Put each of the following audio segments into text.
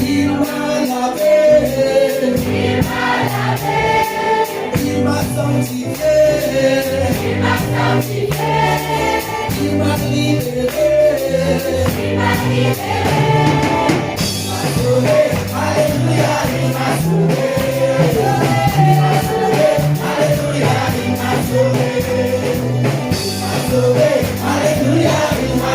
Il m'a lavé, il m'a sanctifié, il m'a libéré, il m'a sauvé, alléluia, il m'a sauvé, alléluia, il m'a sauvé, alléluia, il m'a sauvé, alléluia, il m'a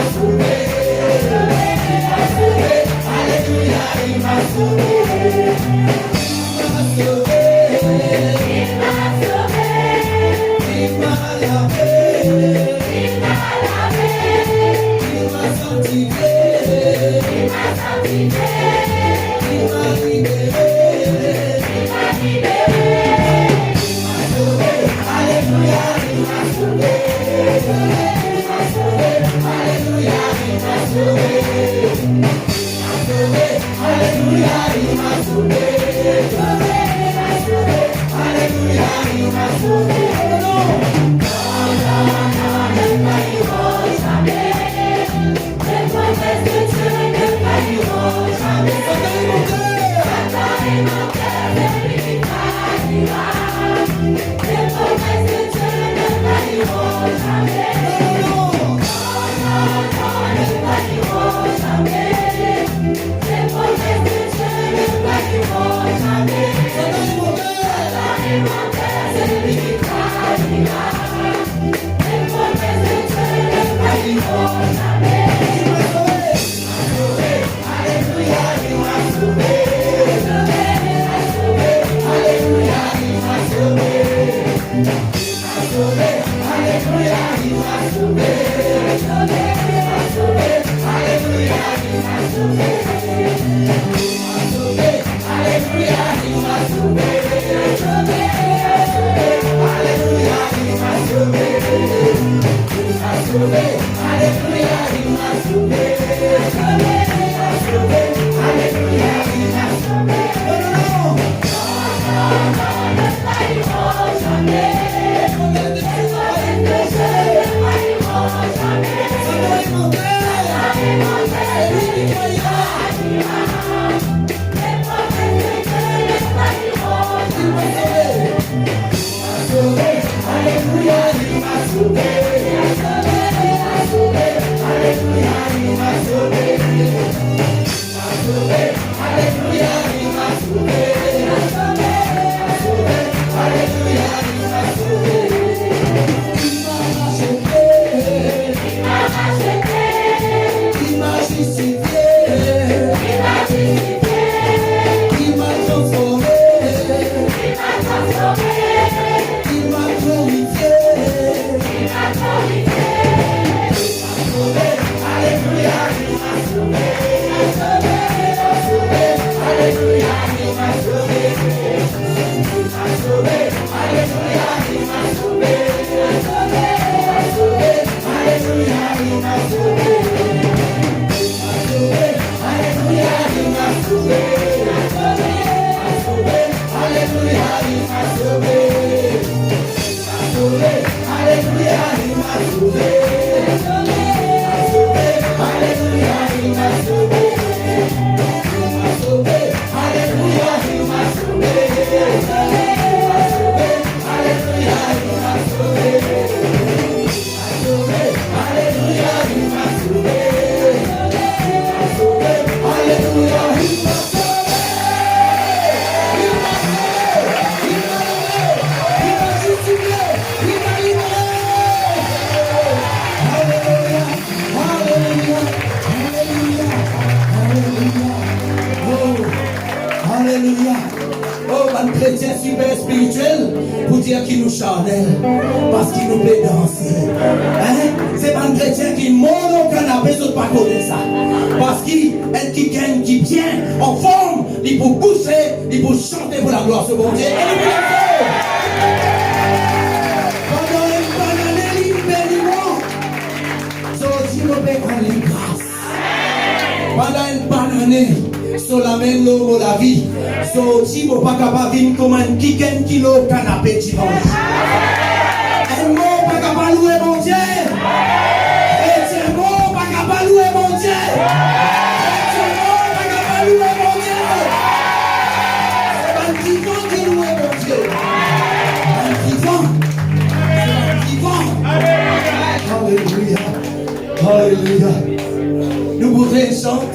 sauvé, il m'a lavé, il m'a sanctifié, il m'a libéré, il m'a sauvé, alléluia, il m'a sauvé, alléluia, il m'a sauvé, alléluia, il m'a sauvé, alléluia, il m'a sauvé. chrétien super spirituel pour dire qu'il nous charnel parce qu'il nous plaît danser. Hein? C'est pas un chrétien qui monte au canapé, sauf pas connaître ça. Parce qu'il gagne, qui vient en forme, il peut pousser, il peut chanter pour la gloire de bon Dieu. Et il peut pendant une bonne année, il bénit. So, Dieu me fait grâce. Pendant une bonne année, so la même l'eau la vie. So, si vous pas capable de venir comme un kiken kilo canapé dimanche. Un mot pas capable de louer mon Dieu. Et un mot pas capable de louer mon Dieu. Alléluia. Nous voudrions chanter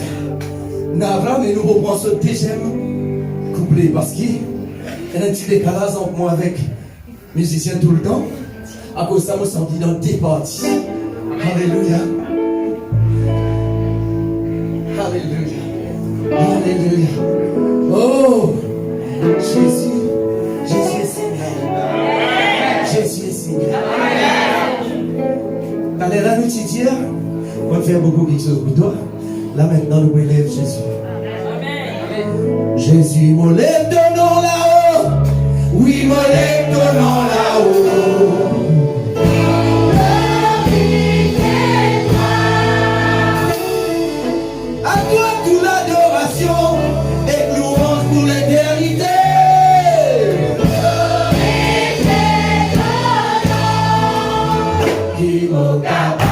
Navra, mais nous reprendrons ce deuxième couplet parce qu'il y a un petit décalage entre moi avec musicien tout le temps. À cause de ça, je me sens dans deux parties. Alléluia. Alléluia. Alléluia. Oh, Jésus, Jésus est Seigneur. Jésus est Seigneur. Allez, là, nous te dire, on va faire beaucoup quelque chose pour toi. Là, maintenant, nous élève Jésus. Amen. Jésus, me lève ton nom là-haut. Oui, me lève ton nom là-haut. À toi toute l'adoration et louange pour l'éternité. Qui me capable.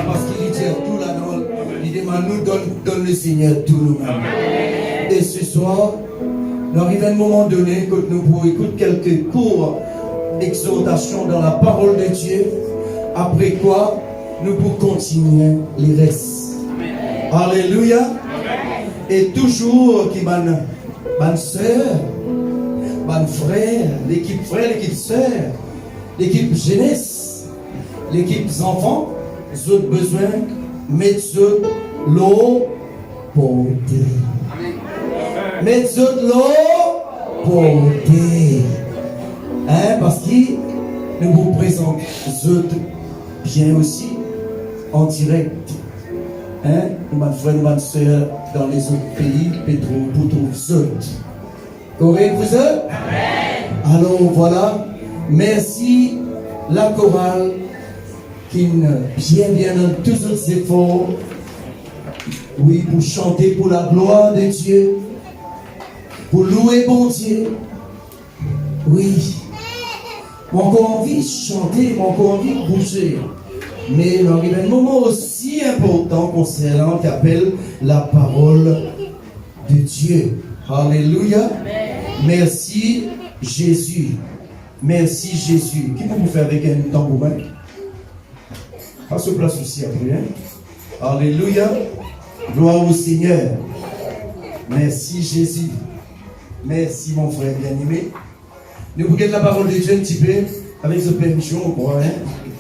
Parce qu'il dit tout là, il demande nous donne le Seigneur tout nous-mêmes. Et ce soir, nous arrivons à un moment donné que nous pourrons écouter quelques courts d'exhortation dans la parole de Dieu. Après quoi, nous pourrons continuer les restes. Alléluia. Et toujours qui ma soeur, ma frère, l'équipe sœur, l'équipe jeunesse, l'équipe enfants, les autres besoins, mettre l'eau portée. Mettre l'eau portée. Parce que nous vous présentons bien aussi en direct. Nous, ma frère, ma soeur, dans les autres pays, pour tous autres. Correct, vous êtes? Alors voilà, merci la chorale qui bien dans tous nos efforts, oui, pour chanter pour la gloire de Dieu, pour louer bon Dieu. Oui, j'ai encore envie de chanter, j'ai encore envie de bouger. Mais il arrive un moment aussi important concernant qu'appelle la parole de Dieu. Alléluia. Amen. Merci Jésus. Merci Jésus. Qui peut vous faire avec un tambourin? À ce place aussi après. Alléluia. Gloire au Seigneur. Merci Jésus. Merci mon frère bien-aimé. Nous regardons la parole de Dieu un petit peu avec ce permission ou quoi.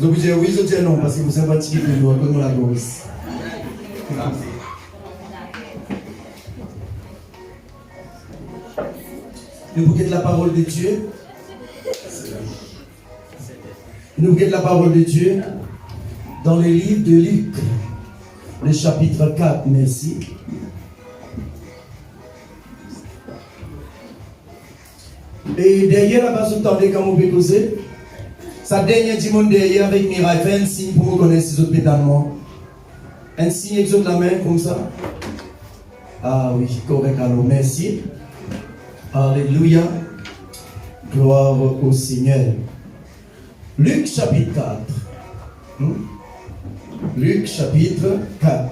Vous dites oui, je dis non, parce que vous savez fatigué de nous, comme la grosse. Nous regardons la parole de Dieu. Nous regardons la parole de Dieu dans le livre de Luc, le chapitre 4, merci. Et derrière la base, vous entendez quand vous pouvez causer. Sa dernière dimanche derrière avec Mirai fait un signe pour reconnaître ces autres pétalements. Un signe de la main comme ça. Ah oui, correct, alors merci. Alléluia. Gloire au Seigneur. Luc chapitre 4. Luc chapitre 4.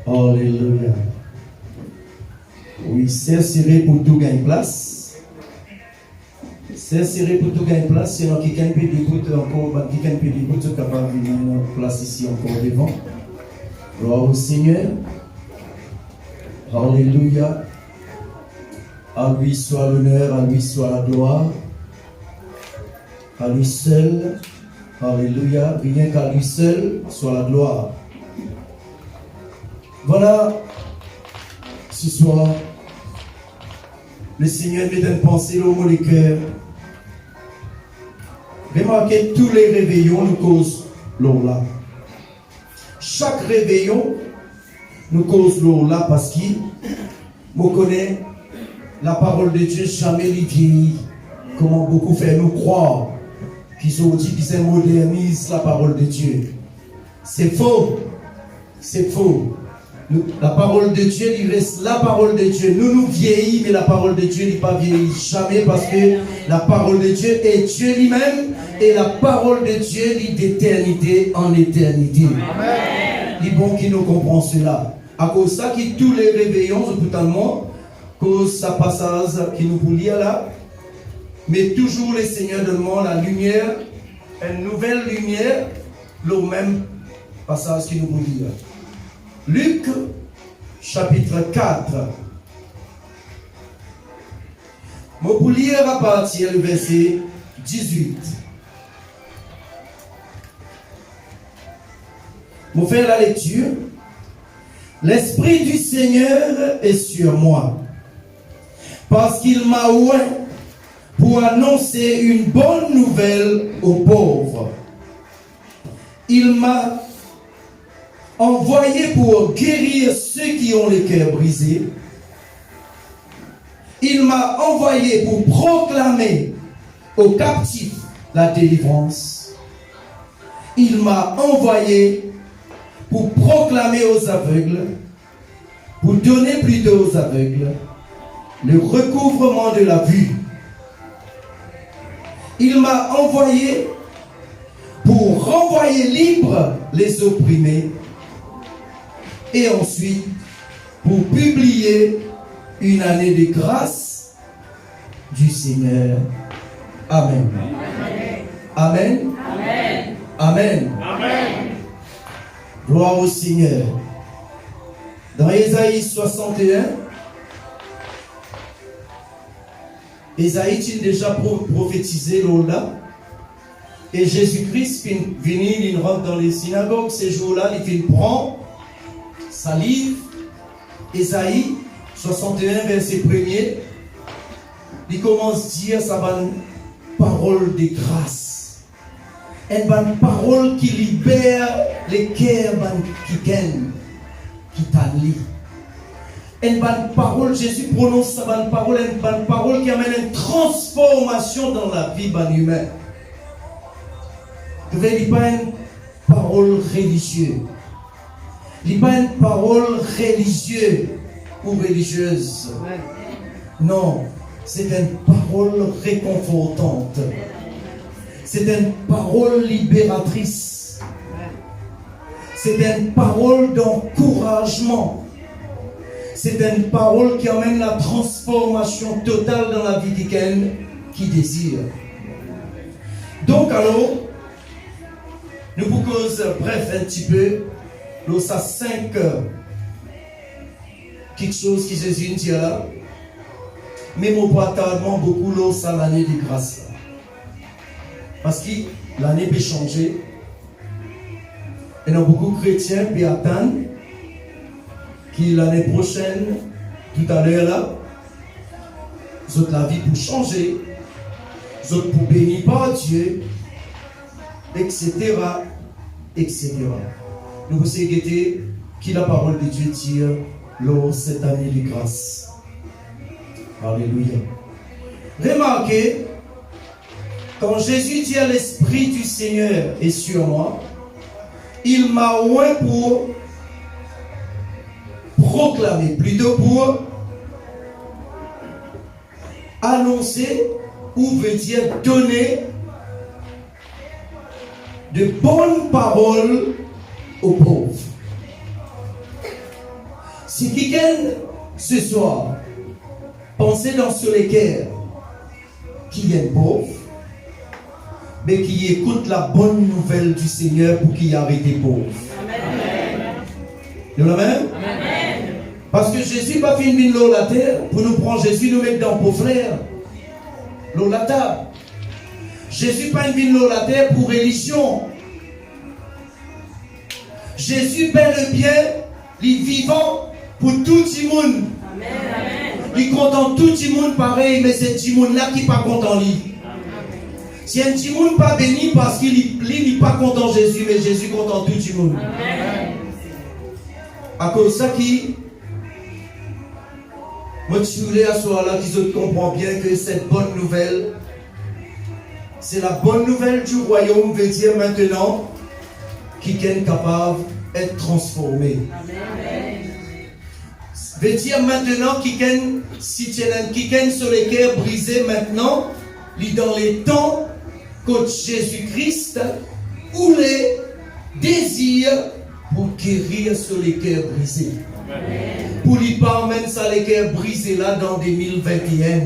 Alléluia. Oui, c'est serré pour tout gagner place. C'est serré pour tout gagner place. Sinon, quelqu'un peut écouter encore, quelqu'un peut écouter capable de venir place ici encore devant. Gloire au Seigneur. Alléluia. À lui soit l'honneur, à lui soit la gloire. À lui seul. Alléluia. Rien qu'à lui seul soit la gloire. Voilà. Ce soir, le Seigneur met une pensée au mot du cœur. Remarquez, tous les réveillons nous causent l'eau là. Chaque réveillon nous cause l'eau là parce qu'il me connaît la parole de Dieu jamais les vieillit. Comment beaucoup font nous croire qu'ils ont dit qu'ils modernisent la parole de Dieu. C'est faux. C'est faux. La parole de Dieu, il reste la parole de Dieu. Nous vieillis, mais la parole de Dieu n'est pas vieillie jamais parce que la parole de Dieu est Dieu lui-même et la parole de Dieu est d'éternité en éternité. Amen. Il est bon qu'il nous comprend cela. À cause de ça, qui tous les réveillons, totalement, cause ça passage qui nous pour lire là, mais toujours le Seigneur demande la lumière, une nouvelle lumière, le même passage qui nous pour lire. Luc, chapitre 4. Je vais lire à partir du verset 18. Je vais faire la lecture. L'Esprit du Seigneur est sur moi, parce qu'il m'a oint pour annoncer une bonne nouvelle aux pauvres. Il m'a envoyé pour guérir ceux qui ont les cœurs brisés. Il m'a envoyé pour proclamer aux captifs la délivrance. Il m'a envoyé pour proclamer aux aveugles, pour donner plutôt aux aveugles le recouvrement de la vue. Il m'a envoyé pour renvoyer libres les opprimés et ensuite pour publier une année de grâce du Seigneur. Amen. Amen. Amen. Amen. Amen. Gloire au Seigneur. Dans Ésaïe 61, Ésaïe a déjà prophétisé là. Et Jésus-Christ il rentre dans les synagogues ces jours-là, il prend sa livre, Ésaïe 61, verset 1er, il commence à dire sa bonne parole de grâce. Une bonne parole qui libère les cœurs qui t'allient. Une bonne parole, Jésus prononce sa bonne parole, une bonne parole qui amène une transformation dans la vie d'un humain. Il n'est pas une parole religieuse. Il n'est pas une parole religieuse ou religieuse. Non, c'est une parole réconfortante. C'est une parole libératrice. C'est une parole d'encouragement. C'est une parole qui amène la transformation totale dans la vie de quelqu'un qui désire. Donc alors, nous vous cause bref un petit peu, nous ça 5 quelque chose qui Jésus dit là, mais mon pas tellement beaucoup l'eau ça l'année de grâce. Parce que l'année peut changer. Et nous beaucoup de chrétiens qui attendent que l'année prochaine, tout à l'heure là, la vie pour changer, pour bénir par Dieu, etc. etc. Nous vous guetter qui la parole de Dieu tire lors cette année de grâce. Alléluia. Remarquez, Quand Jésus dit à l'Esprit du Seigneur est sur moi, il m'a oint pour proclamer, plutôt pour annoncer, ou veut dire donner de bonnes paroles aux pauvres. Si quelqu'un ce soir pensait dans ce cœur qui est pauvre, mais qui écoute la bonne nouvelle du Seigneur pour qu'il arrête les pauvres. Amen. Amen. Parce que Jésus n'a pas fait une l'eau la terre pour nous prendre Jésus nous mettre dans pauvres frères. L'eau la table. Jésus n'a pas une l'eau la terre pour religion. Jésus bel et bien, il est vivant pour tout le monde. Il est content tout le monde pareil, mais c'est le monde là qui n'est pas content lui. Si un petit monde pas béni parce qu'il n'est pas content Jésus, mais Jésus content tout le monde. À cause de ça qui moi je voulais à ce soir-là qu'ils comprennent bien que cette bonne nouvelle, c'est la bonne nouvelle du royaume, veut dire maintenant qui est capable d'être transformé. Veut dire maintenant qui est sur les cœurs brisés maintenant, dans les temps que Jésus-Christ ou les désirs pour guérir sur les cœurs brisés. Pour lui permettre ça les cœurs brisés là dans 2021.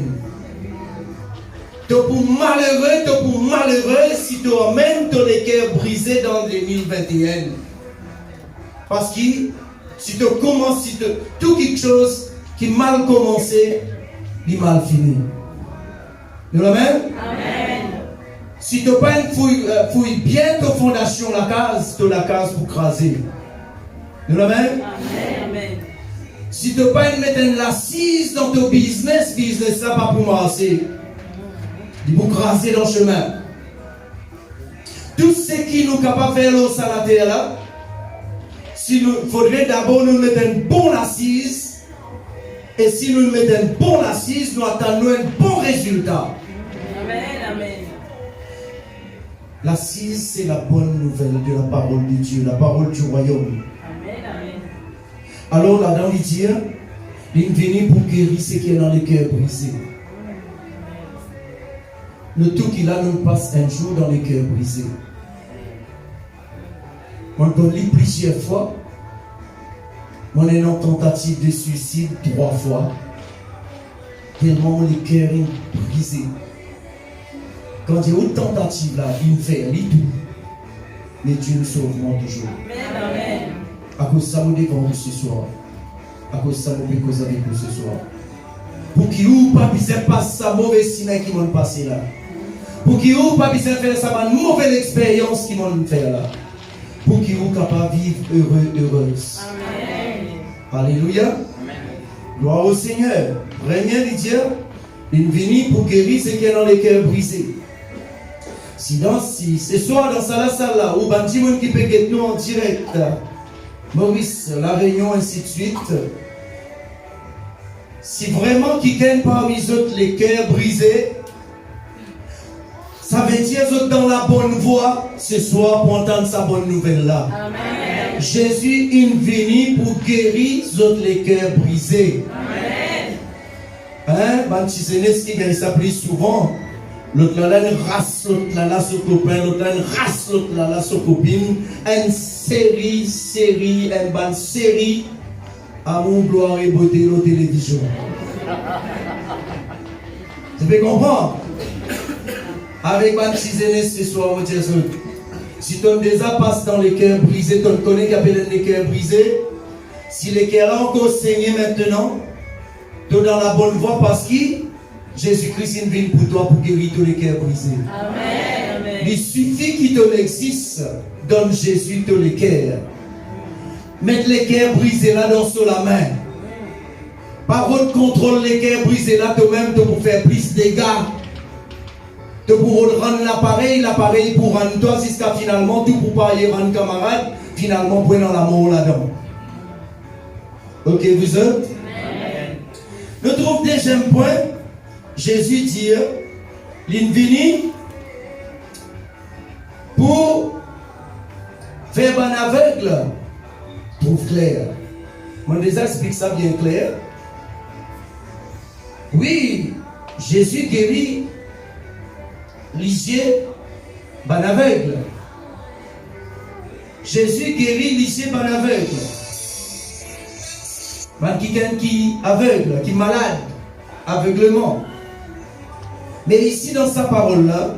Donc pour malheureux si tu emmènes les cœurs brisés dans 2021. Parce que si tu commences, tout quelque chose qui mal commencé, il mal fini. Nous l'amen? Amen. Si tu n'as pas une fouille bien ta fondation, la case pour craser. Nous l'amen? Amen. Si tu n'as pas une mettre une assise dans ton business ça pas pour marcher. Il faut craser dans le chemin. Tout ce qui nous capable de faire l'eau à la terre là, il faudrait d'abord nous mettre une bonne assise. Et si nous mettons une bonne assise, nous attendons un bon résultat. Amen, amen. L'assise, c'est la bonne nouvelle de la parole de Dieu, la parole du royaume. Amen, amen. Alors là-dedans, il dit, il est venu pour guérir ce qui est dans les cœurs brisés. Le tout qu'il a nous passe un jour dans les cœurs brisés. On peut lire plusieurs fois. On est en tentative de suicide 3 fois. Tellement les cœurs sont brisés. Quand il y a une tentative là, il fait tout. Mais Dieu nous sauvera toujours. Amen. À cause de ça, nous devons ce soir. À cause de ça, nous devons causer avec nous ce soir. Pour qu'il n'y ait pas besoin de passer sa mauvaise semaine qui m'ont passé là. Pour qu'il n'y ait pas besoin de faire sa mauvaise expérience qui m'ont fait là. Pour qu'ils soient capables de vivre heureux, heureuse. Amen. Alléluia. Amen. Gloire au Seigneur. Premier de Dieu, il est venu pour guérir ce qui est dans les cœurs brisés. Si ce soir dans la salle là, ou bandi monde qui peut être nous en direct, Maurice, La Réunion, ainsi de suite. Si vraiment qui gagne parmi les autres les cœurs brisés, ça veut dire que dans la bonne voie ce soir pour entendre sa bonne nouvelle là. Amen. Jésus est venu pour guérir les cœurs brisés. Amen. Qui s'appelle souvent. L'autre là, une race, l'autre là, son copain, l'autre là, une race, l'autre là, son copine. Une série, une bonne série. Amour, gloire et beauté, la télévision. Tu peux comprendre? Avec ma petite ce soir, on dit si tu déjà passe dans les cœurs brisés, tu connais qu'il y a les cœurs brisés. Si les cœurs ont encore saigné maintenant, tu es dans la bonne voie parce que Jésus-Christ est venu pour toi pour guérir tous les cœurs brisés. Amen. Amen. Il suffit qu'il te existe, donne Jésus tous les cœurs. Mettre les cœurs brisés là dans la main. Par contre, contrôle les cœurs brisés là toi-même pour faire plus de dégâts. Pour rendre l'appareil pour rendre toi jusqu'à finalement tout pour pas y rendre camarade, finalement prenant l'amour là-dedans. Ok, vous êtes? Nous trouvons deuxième point, Jésus dit, l'invini pour faire un aveugle trouve clair. Mon déjà explique ça bien clair. Oui, Jésus guérit l'isier, un aveugle. Jésus guérit l'isier, un aveugle. Quelqu'un qui est aveugle, qui est malade, aveuglement. Mais ici dans sa parole-là,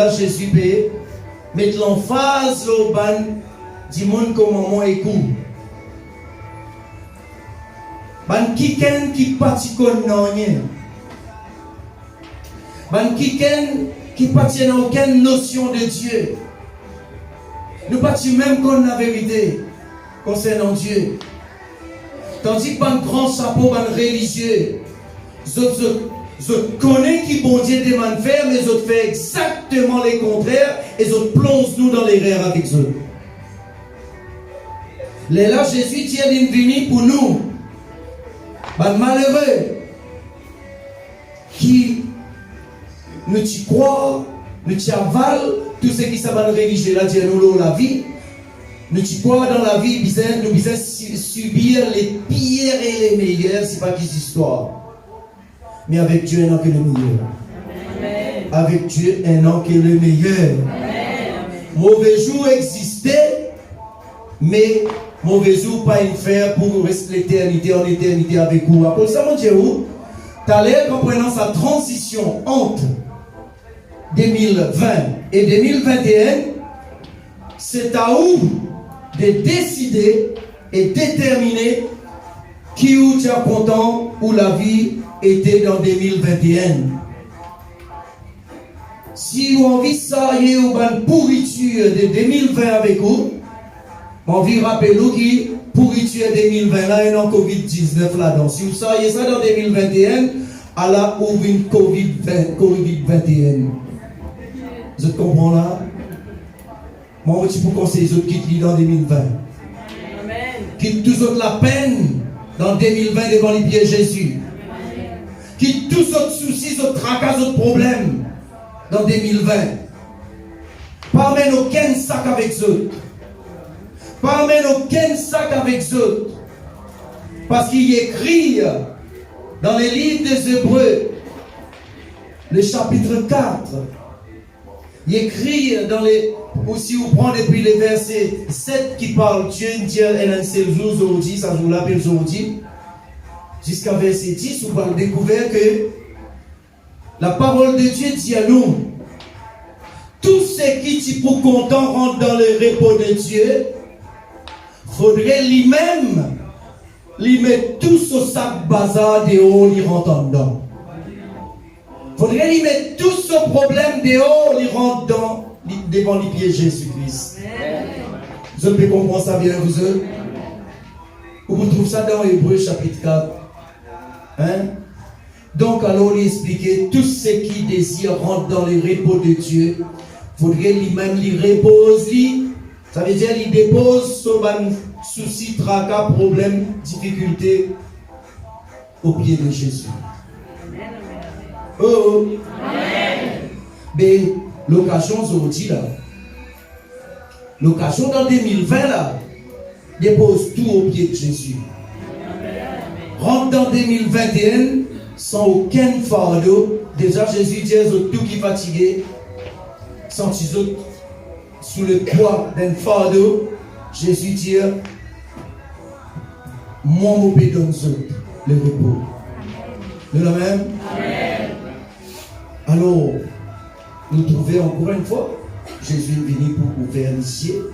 Jésus peut mettre l'emphase au ban du monde comme maman écoute. Ban quelqu'un qui particule dans rien. Ban quelqu'un qui partit dans aucune notion de Dieu. Nous partons même contre la vérité concernant Dieu. Tandis que ban grand chapeau, ban religieux, je connais qui bon Dieu demande faire, mais je fais exactement le contraire et je plonge nous dans l'erreur avec eux. Là, Jésus tient une venue pour nous. Ben, malheureux qui nous y croient, nous y avalent, tout ce qui s'appelle religieux, là, Dieu nous la vie. Nous y croient dans la vie, nous devons subir les pires et les meilleurs, c'est pas qu'ils histoire. Mais avec Dieu, un an que le meilleur. Amen. Avec Dieu, un an que le meilleur. Amen. Mauvais jour existait, mais mauvais jour pas une faire pour rester l'éternité en éternité avec vous. Pour ça, mon Dieu, tu as l'air comprenant sa transition entre 2020 et 2021, c'est à vous de décider et déterminer qui ou tu es content ou la vie était dans 2021. Si vous avez envie de s'arrêter ou une pourriture de 2020 avec vous, on va rappeler qui pourriture 2020 là et non Covid-19 là-dedans. Si vous savez ça dans 2021, alors ouvre une Covid-21. Vous comprenez là? Moi, je vous conseille les autres qui lisent dans 2020. Amen. Quitte tous autres la peine dans 2020 devant les pieds de Jésus. Amen. Quitte tous autres soucis, autres tracas, autres problèmes dans 2020. Pas emmène aucun sac avec eux. Pas emmène aucun sac avec eux. Parce qu'il écrit dans les livres des Hébreux, le chapitre 4, il écrit dans les... Ou si vous prenez depuis les versets 7 qui parlent Dieu, c'est le jour aujourd'hui, ça je vous l'appelle aujourd'hui, jusqu'à verset 10, vous avez découvert que la parole de Dieu dit à nous, tous ceux qui sont pour content rentrent dans le repos de Dieu, faudrait lui-même lui mettre tous au sac bazar dehors, il rentre dedans. Faudrait lui mettre tous ce problème dehors, il rentre dedans. Devant les pieds de Jésus-Christ. Vous pouvez comprendre ça bien, vous autres? Vous trouvez ça dans Hébreux chapitre 4. Hein? Donc, alors, il expliquait tous ceux qui désirent rentrer dans le repos de Dieu, il faudrait lui-même lui reposer. Ça veut dire qu'il dépose son souci, tracas, problème, difficulté au pied de Jésus. Oh! Amen. Mais, l'occasion aujourd'hui là, l'occasion dans 2020 là, dépose tout au pied de Jésus. Rentre dans 2021 sans aucun fardeau. Déjà Jésus dit tout qui est fatigué, sans autres sous le poids d'un fardeau. Jésus dit moi m'obéis donne le repos. De la même. Amen. Alors nous trouvons encore une fois, Jésus est venu pour ouvrir les yeux.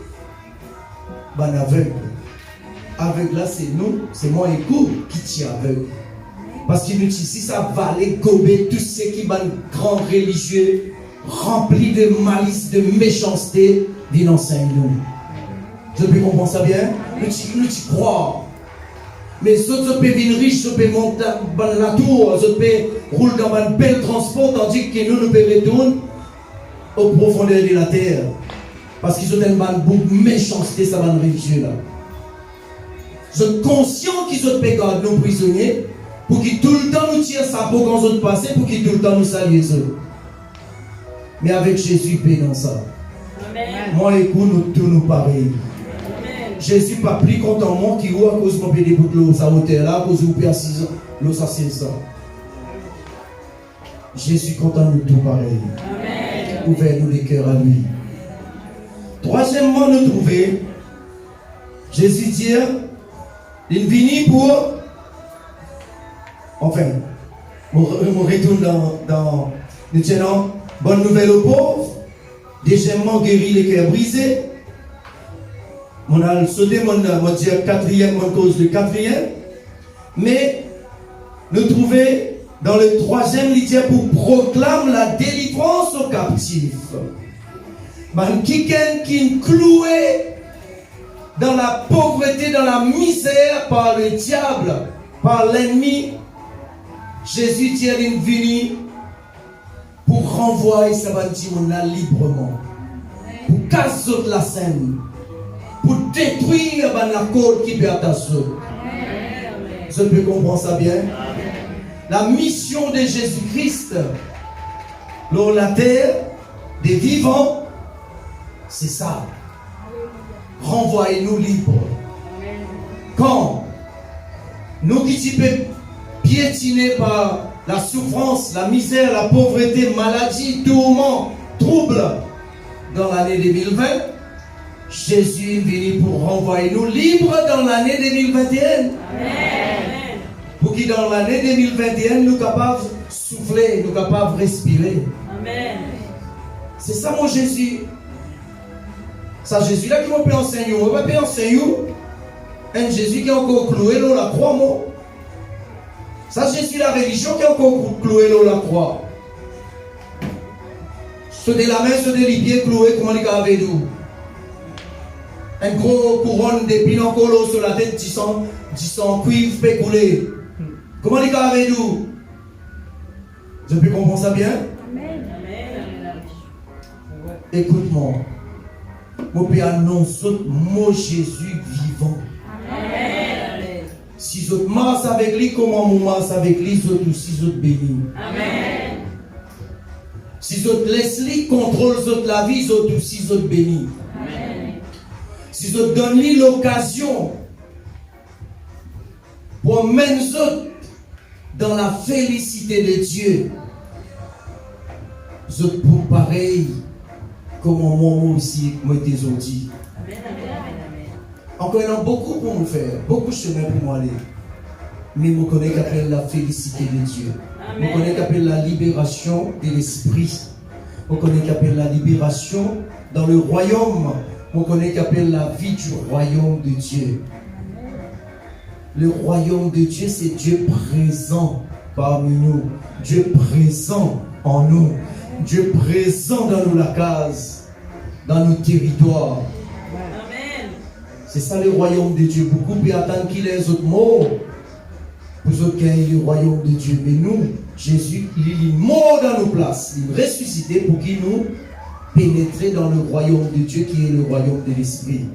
Ben aveugle. Aveugle là, c'est nous, c'est moi et vous qui tient aveugle. Parce qu'il nous dit ici, ça va aller gober tous ceux qui sont grands religieux, remplis de malice, de méchanceté, viennent enseigner nous. Je peux comprendre ça bien? Nous y croire. Mais ceux qui peuvent venir riches, ceux qui peuvent monter dans la tour, ceux qui peuvent rouler dans un bel transport, tandis que nous pouvons retourner aux profondeurs de la terre. Parce qu'ils ont une boucle méchanceté, ça va religieux là. Je suis conscient qu'ils ont garder nos prisonniers pour qu'ils tout le temps nous tirent sa peau quand ils passent, pour qu'ils tout le temps nous saluent eux. Mais avec Jésus, paix dans ça. Amen. Moi, écoute, nous tous nous pareils. Amen. Jésus pas plus content moi qui ou à cause de mon pédé pour l'eau, ça hauteur là, à cause de vous à 6 ans, l'eau ça 16 ans. Jésus content nous tous pareils. Amen. Ouvrez-nous les cœurs à lui. Troisièmement, nous trouver, Jésus dit, il vient pour, enfin, on retourne dans nous tenons bonne nouvelle aux pauvres, deuxièmement, guérir les cœurs brisés. On a sauté mon dire quatrième, mon cause de quatrième, mais nous trouver dans le troisième, il dit pour proclamer la délivrance aux captifs. Quelqu'un qui est cloué dans la pauvreté, dans la misère par le diable, par l'ennemi, Jésus dit qu'il est venu pour renvoyer sa bâtiment librement, pour casser la scène, pour détruire la côte qui peut attacher. Je peux comprendre ça bien. La mission de Jésus-Christ, dans la terre, des vivants, c'est ça. Renvoyez-nous libres. Quand nous qui sommes piétinés par la souffrance, la misère, la pauvreté, maladie, tourment, trouble, dans l'année 2020, Jésus est venu pour renvoyer nous libres dans l'année 2021. Amen. Pour que dans l'année 2021, nous capables de souffler, nous capables de respirer. Amen. C'est ça mon Jésus. Ça Jésus là qui m'a enseigné. On va pas enseigner. Un Jésus qui est encore cloué dans la croix, moi. Ça Jésus la religion qui est encore cloué dans la croix. Ceux de la main, ceux de les pieds cloués, comment il avait dit. Un gros couronne d'épines en colo sur la tête, 10 cuivre peut couler. Comment il avait dit? Je peux comprendre ça bien? Amen. Écoute-moi. Mon Père annonce mon Jésus vivant. Amen. Si je marche avec lui, comment je marche avec lui, je aussi je bénis. Amen. Si je laisse lui contrôle la vie, je aussi je bénis. Amen. Si je donne lui l'occasion pour mener dans la félicité de Dieu, je peux pareil comme moi aussi moi dit. Encore il y en a beaucoup pour nous faire, beaucoup de chemin pour moi aller. Mais je connais qu'appelle la félicité de Dieu. Je connais qu'appelle la libération de l'esprit. Je connais qu'appelle la libération dans le royaume. Je connais qu'appelle la vie du royaume de Dieu. Le royaume de Dieu, c'est Dieu présent parmi nous. Dieu présent en nous. Dieu présent dans nos cases, dans nos territoires. Amen. C'est ça le royaume de Dieu. Beaucoup peuvent attendre qu'il ait les autres mots pour gagner le royaume de Dieu. Mais nous, Jésus, il est mort dans nos places. Il est ressuscité pour qu'il nous pénètre dans le royaume de Dieu qui est le royaume de l'Esprit.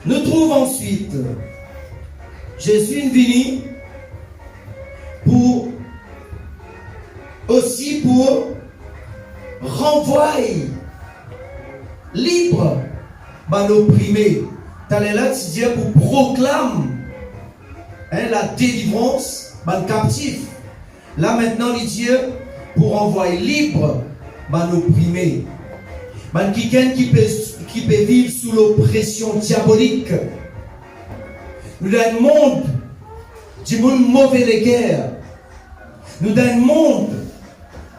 Nous trouvons ensuite Jésus est venu pour renvoyer libre l'opprimé. T'as là tu dis pour proclamer la délivrance captif. Là maintenant il dit pour envoyer libre l'opprimé. Quelqu'un qui peut vivre sous l'oppression diabolique. Nous dans un monde du monde mauvais les guerres. Nous dans un monde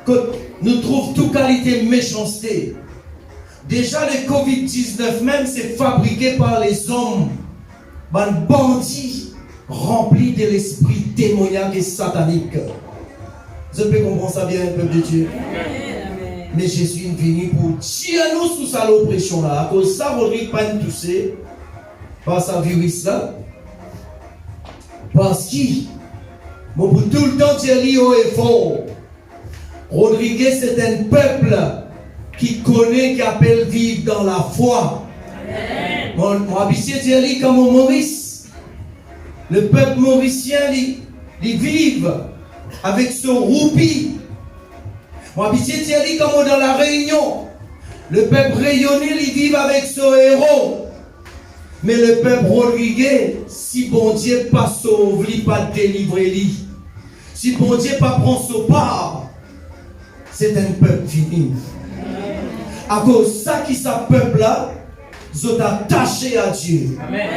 que nous trouvons toute qualité méchanceté. Déjà le Covid-19 même c'est fabriqué par les hommes, bandits remplis de l'esprit démoniaque et satanique. Je peux comprendre ça bien, peuple de Dieu. Amen. Mais Jésus est venu pour tirer nous sous sa oppression là. À cause de ça, Rodrigue pas touché par sa virus là. Parce qu'il, pour tout le temps dire haut et fort, Rodriguez c'est un peuple qui connaît, qui appelle vivre dans la foi. Mon habitué dire comme au Maurice. Le peuple mauricien, il vit avec son roupie Mon habitude, dit comme dans la Réunion. Le peuple rayonné, ils vivent avec son héros. Mais le peuple Rodriguez, si bon Dieu pas sauve, il pas délivrer lui. Si bon Dieu pas prend son part, c'est un peuple fini. À cause de ça qui sa peuple là, ils sont attachés à Dieu. Amen.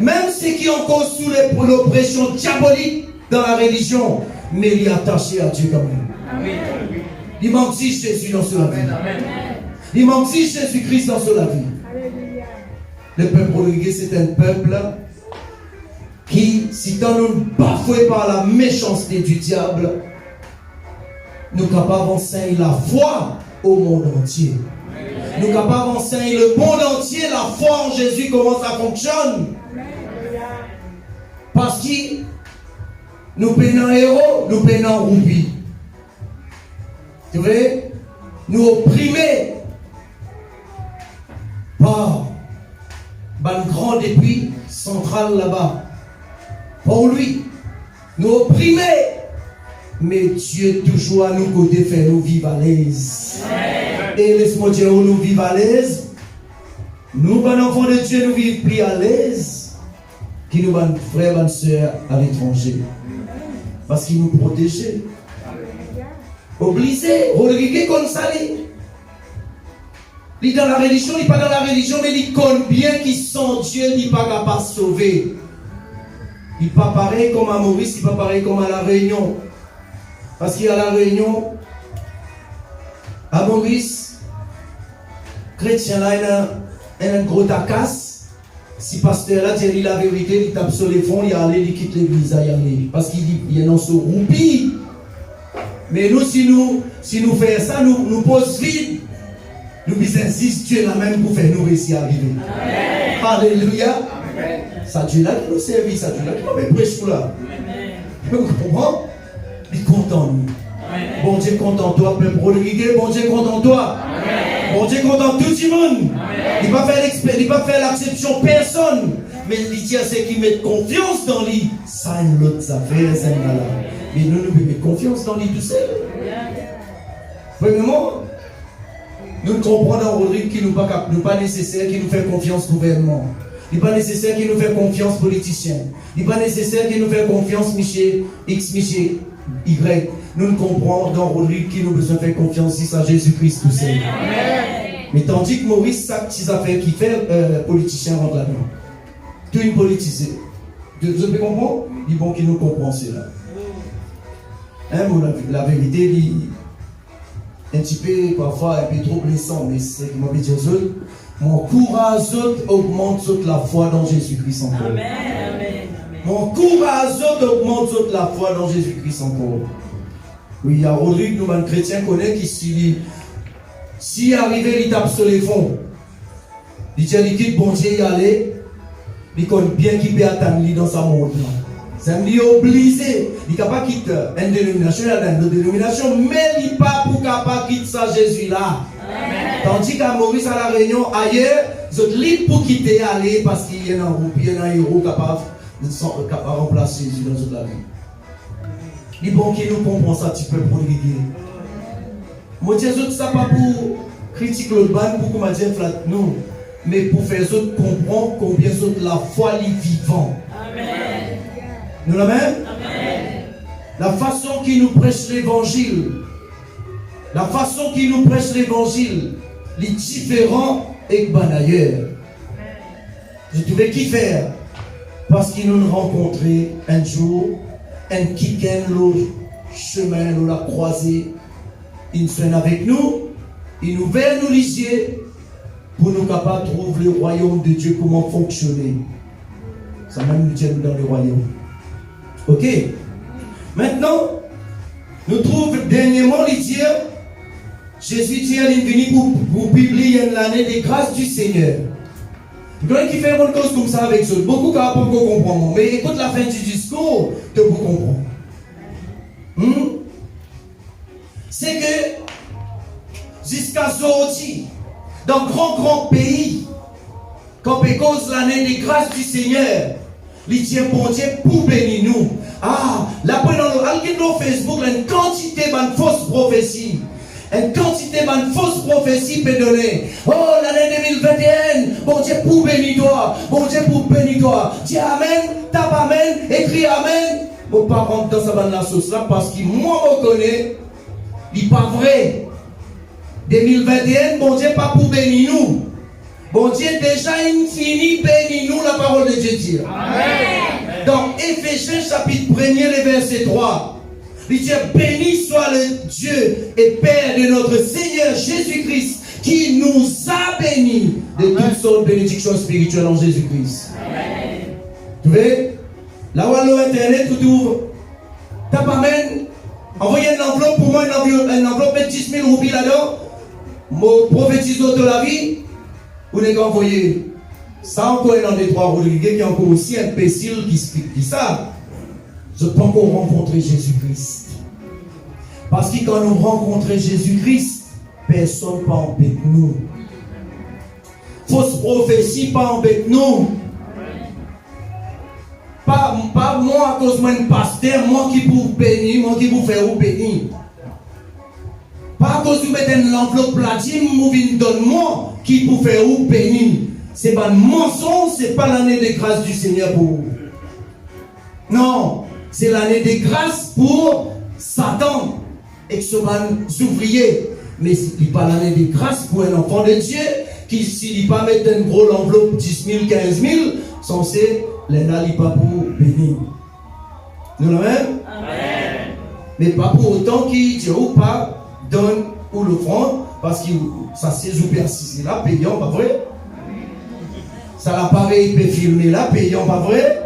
Même ceux qui ont encore sous l'oppression diabolique dans la religion, mais ils sont attachés à Dieu quand même. Amen. Il manque si Jésus dans cela vie. Il manque si Jésus-Christ dans cela vie. Le peuple Rodriguez, c'est un peuple qui, si quand nous bafoués par la méchanceté du diable, nous sommes capables d'enseigner la foi au monde entier. Nous sommes capables d'enseigner le monde entier la foi en Jésus, comment ça fonctionne. Parce que nous payons héros, nous payons roupie. Tu vois? Nous opprimés par un grand dépuis central là-bas. Pour lui, nous opprimés. Mais Dieu toujours à nous côté fait nous vivre à l'aise. Et laisse-moi dire où nous vivons à l'aise. Nous, bon enfants de Dieu, nous vivons plus à l'aise que nous, bon frères, bonnes soeurs à l'étranger. Parce qu'il nous protège. Obligé, Rodriguez comme ça. Il est dans la religion, il n'est pas dans la religion, mais il connaît bien qu'il sans Dieu, il n'est pas capable de sauver. Il n'est pas pareil comme à Maurice, il n'est pas pareil comme à la Réunion. Parce qu'il y a la Réunion, à Maurice, chrétien là, il a un gros tacasse. Si pasteur là dit la vérité, il tape sur les fonds, il allait, il quitte l'église, il allait. Parce qu'il dit, il y a un saut roupi. Mais nous, si nous faisons ça, nous posons vide. Nous insistons, Dieu là même pour faire nous réussir à vivre. Alléluia. Amen. Ça Dieu là qui nous servit, ça Dieu là qui nous prêche là. Vous comprenez? Il est content nous. Amen. Bon Dieu content toi, peuple Rodriguez, bon Dieu content toi. Amen. Bon Dieu content tout le monde. Amen. Il ne va pas faire l'acception personne. Mais il dit à ceux qui mettent confiance dans lui, ça une autre affaire, c'est un malade. Mais nous mettons confiance dans lui tout seul. Premièrement, nous comprenons dans Rodrigue qui nous pas nécessaire, qui nous fait confiance gouvernement. Il n'est pas nécessaire qu'il nous fait confiance politicien. Il n'est pas nécessaire qu'il nous fait confiance Michel X, Michel Y. Nous comprenons dans Rodrigue qui nous besoin de faire confiance à Jésus-Christ tout seul. Mais tandis que Maurice, ça petite affaire qui fait politicien rentre là-dedans. Tout une politisé. Vous pouvez comprendre? Il est bon qu'il nous comprenne cela. La vérité, un petit peu, parfois, un peu trop blessant, mais c'est ce que m'a dit aux autres. Mon courage augmente la foi dans Jésus-Christ encore. Amen, amen, amen. Mon courage augmente la foi dans Jésus-Christ encore. Oui, il y a Rodrigue, nous, un chrétien, connaît qui, si arrivé, il tape sur les fonds. Il dit, il quitte, bon Dieu, y aller. Il connaît bien qu'il peut attendre dans sa monde. Ça me dit obligé. Il n'est pas quitter une dénomination, il y a une dénomination, mais il n'est pas pour capable quitter ça Jésus-là. Tandis qu'à Maurice, à la Réunion, ailleurs, ils sont libres pour quitter, aller, parce qu'il y a un groupe, il y a un héros capable de remplacer Jésus dans toute la vie. Il est bon qu'il nous comprenne ça, tu peux prodiguer. Moi, je dis ça pas pour critiquer l'autre bande, pour qu'on m'a dit flat, non. Mais pour faire les autres comprendre combien la foi est vivante. Amen. Nous la même? Amen. La façon qu'il nous prêche l'évangile, la façon qu'il nous prêche l'évangile, est différente et que ailleurs. Je trouvais qui faire parce qu'il nous rencontré un jour, un kicken, l'autre chemin, l'autre la croisée, il se avec nous, il nous ouvert nous les yeux pour nous capables de trouver le royaume de Dieu, comment fonctionner. Ça même nous tient dans le royaume. Ok? Maintenant, nous trouvons dernièrement les dieux. Jésus dit qu'il est venu pour publier l'année des grâces du Seigneur. Il y a qui fait une chose comme ça avec eux. Beaucoup qui ne comprennent pas. Mais écoute la fin du discours, tu peux comprendre. C'est que jusqu'à aujourd'hui, dans grand pays, quand on cause l'année des grâces du Seigneur, les dieux bon Dieu pour bénir nous. Ah, là, dans Facebook, il y a une quantité de fausses prophéties. une quantité de fausses prophéties peut donner. Oh, l'année 2021, bon Dieu pour bénir toi, bon Dieu pour bénir toi. Dis amen, tape amen, écris amen. Bon, pas rentrer dans sa bande la sauce là parce que moi, je connais, il n'est pas vrai. 2021, bon Dieu pas pour bénir nous. Bon Dieu déjà fini bénir nous la parole de Dieu dit. Amen. Dans Éphésiens chapitre 1er, le verset 3. Il dit béni soit le Dieu et Père de notre Seigneur Jésus-Christ qui nous a bénis de toutes sortes de bénédictions spirituelles en Jésus-Christ. Amen. Tu vois? Là où internet, tout ouvre. T'as pas même envoyé une enveloppe pour moi, une enveloppe de 10 000 roupies là-dedans. Mon prophétiseur de la vie, vous n'avez envoyé. Ça encore dans des trois roues. Il y a encore aussi un imbécile qui ça. Je peux encore rencontrer Jésus-Christ. Parce que quand nous rencontrons Jésus-Christ, personne ne peut embêter nous. Fausse prophétie, pas embêter nous. Pas moi à cause de mon pasteur, moi qui pour bénir, moi qui pour faire ou bénir. Pas à cause de mettre l'enveloppe platine, moi qui donne moi qui pour faire ou bénir. C'est pas un mensonge, c'est pas l'année de grâce du Seigneur pour vous. Non, c'est l'année de grâce pour Satan et ce ouvriers. Mais ce n'est pas l'année de grâce pour un enfant de Dieu qui, s'il ne pas mettre une grosse enveloppe 10 000, 15 000, censé les là, il pas pour bénir. Nous le même? Amen. Mais pas pour autant qu'il Dieu ou pas donne ou l'offrande, parce que ça c'est persiste là, payant, pas vrai? Ça l'appareil peut filmer là, payant, pas vrai?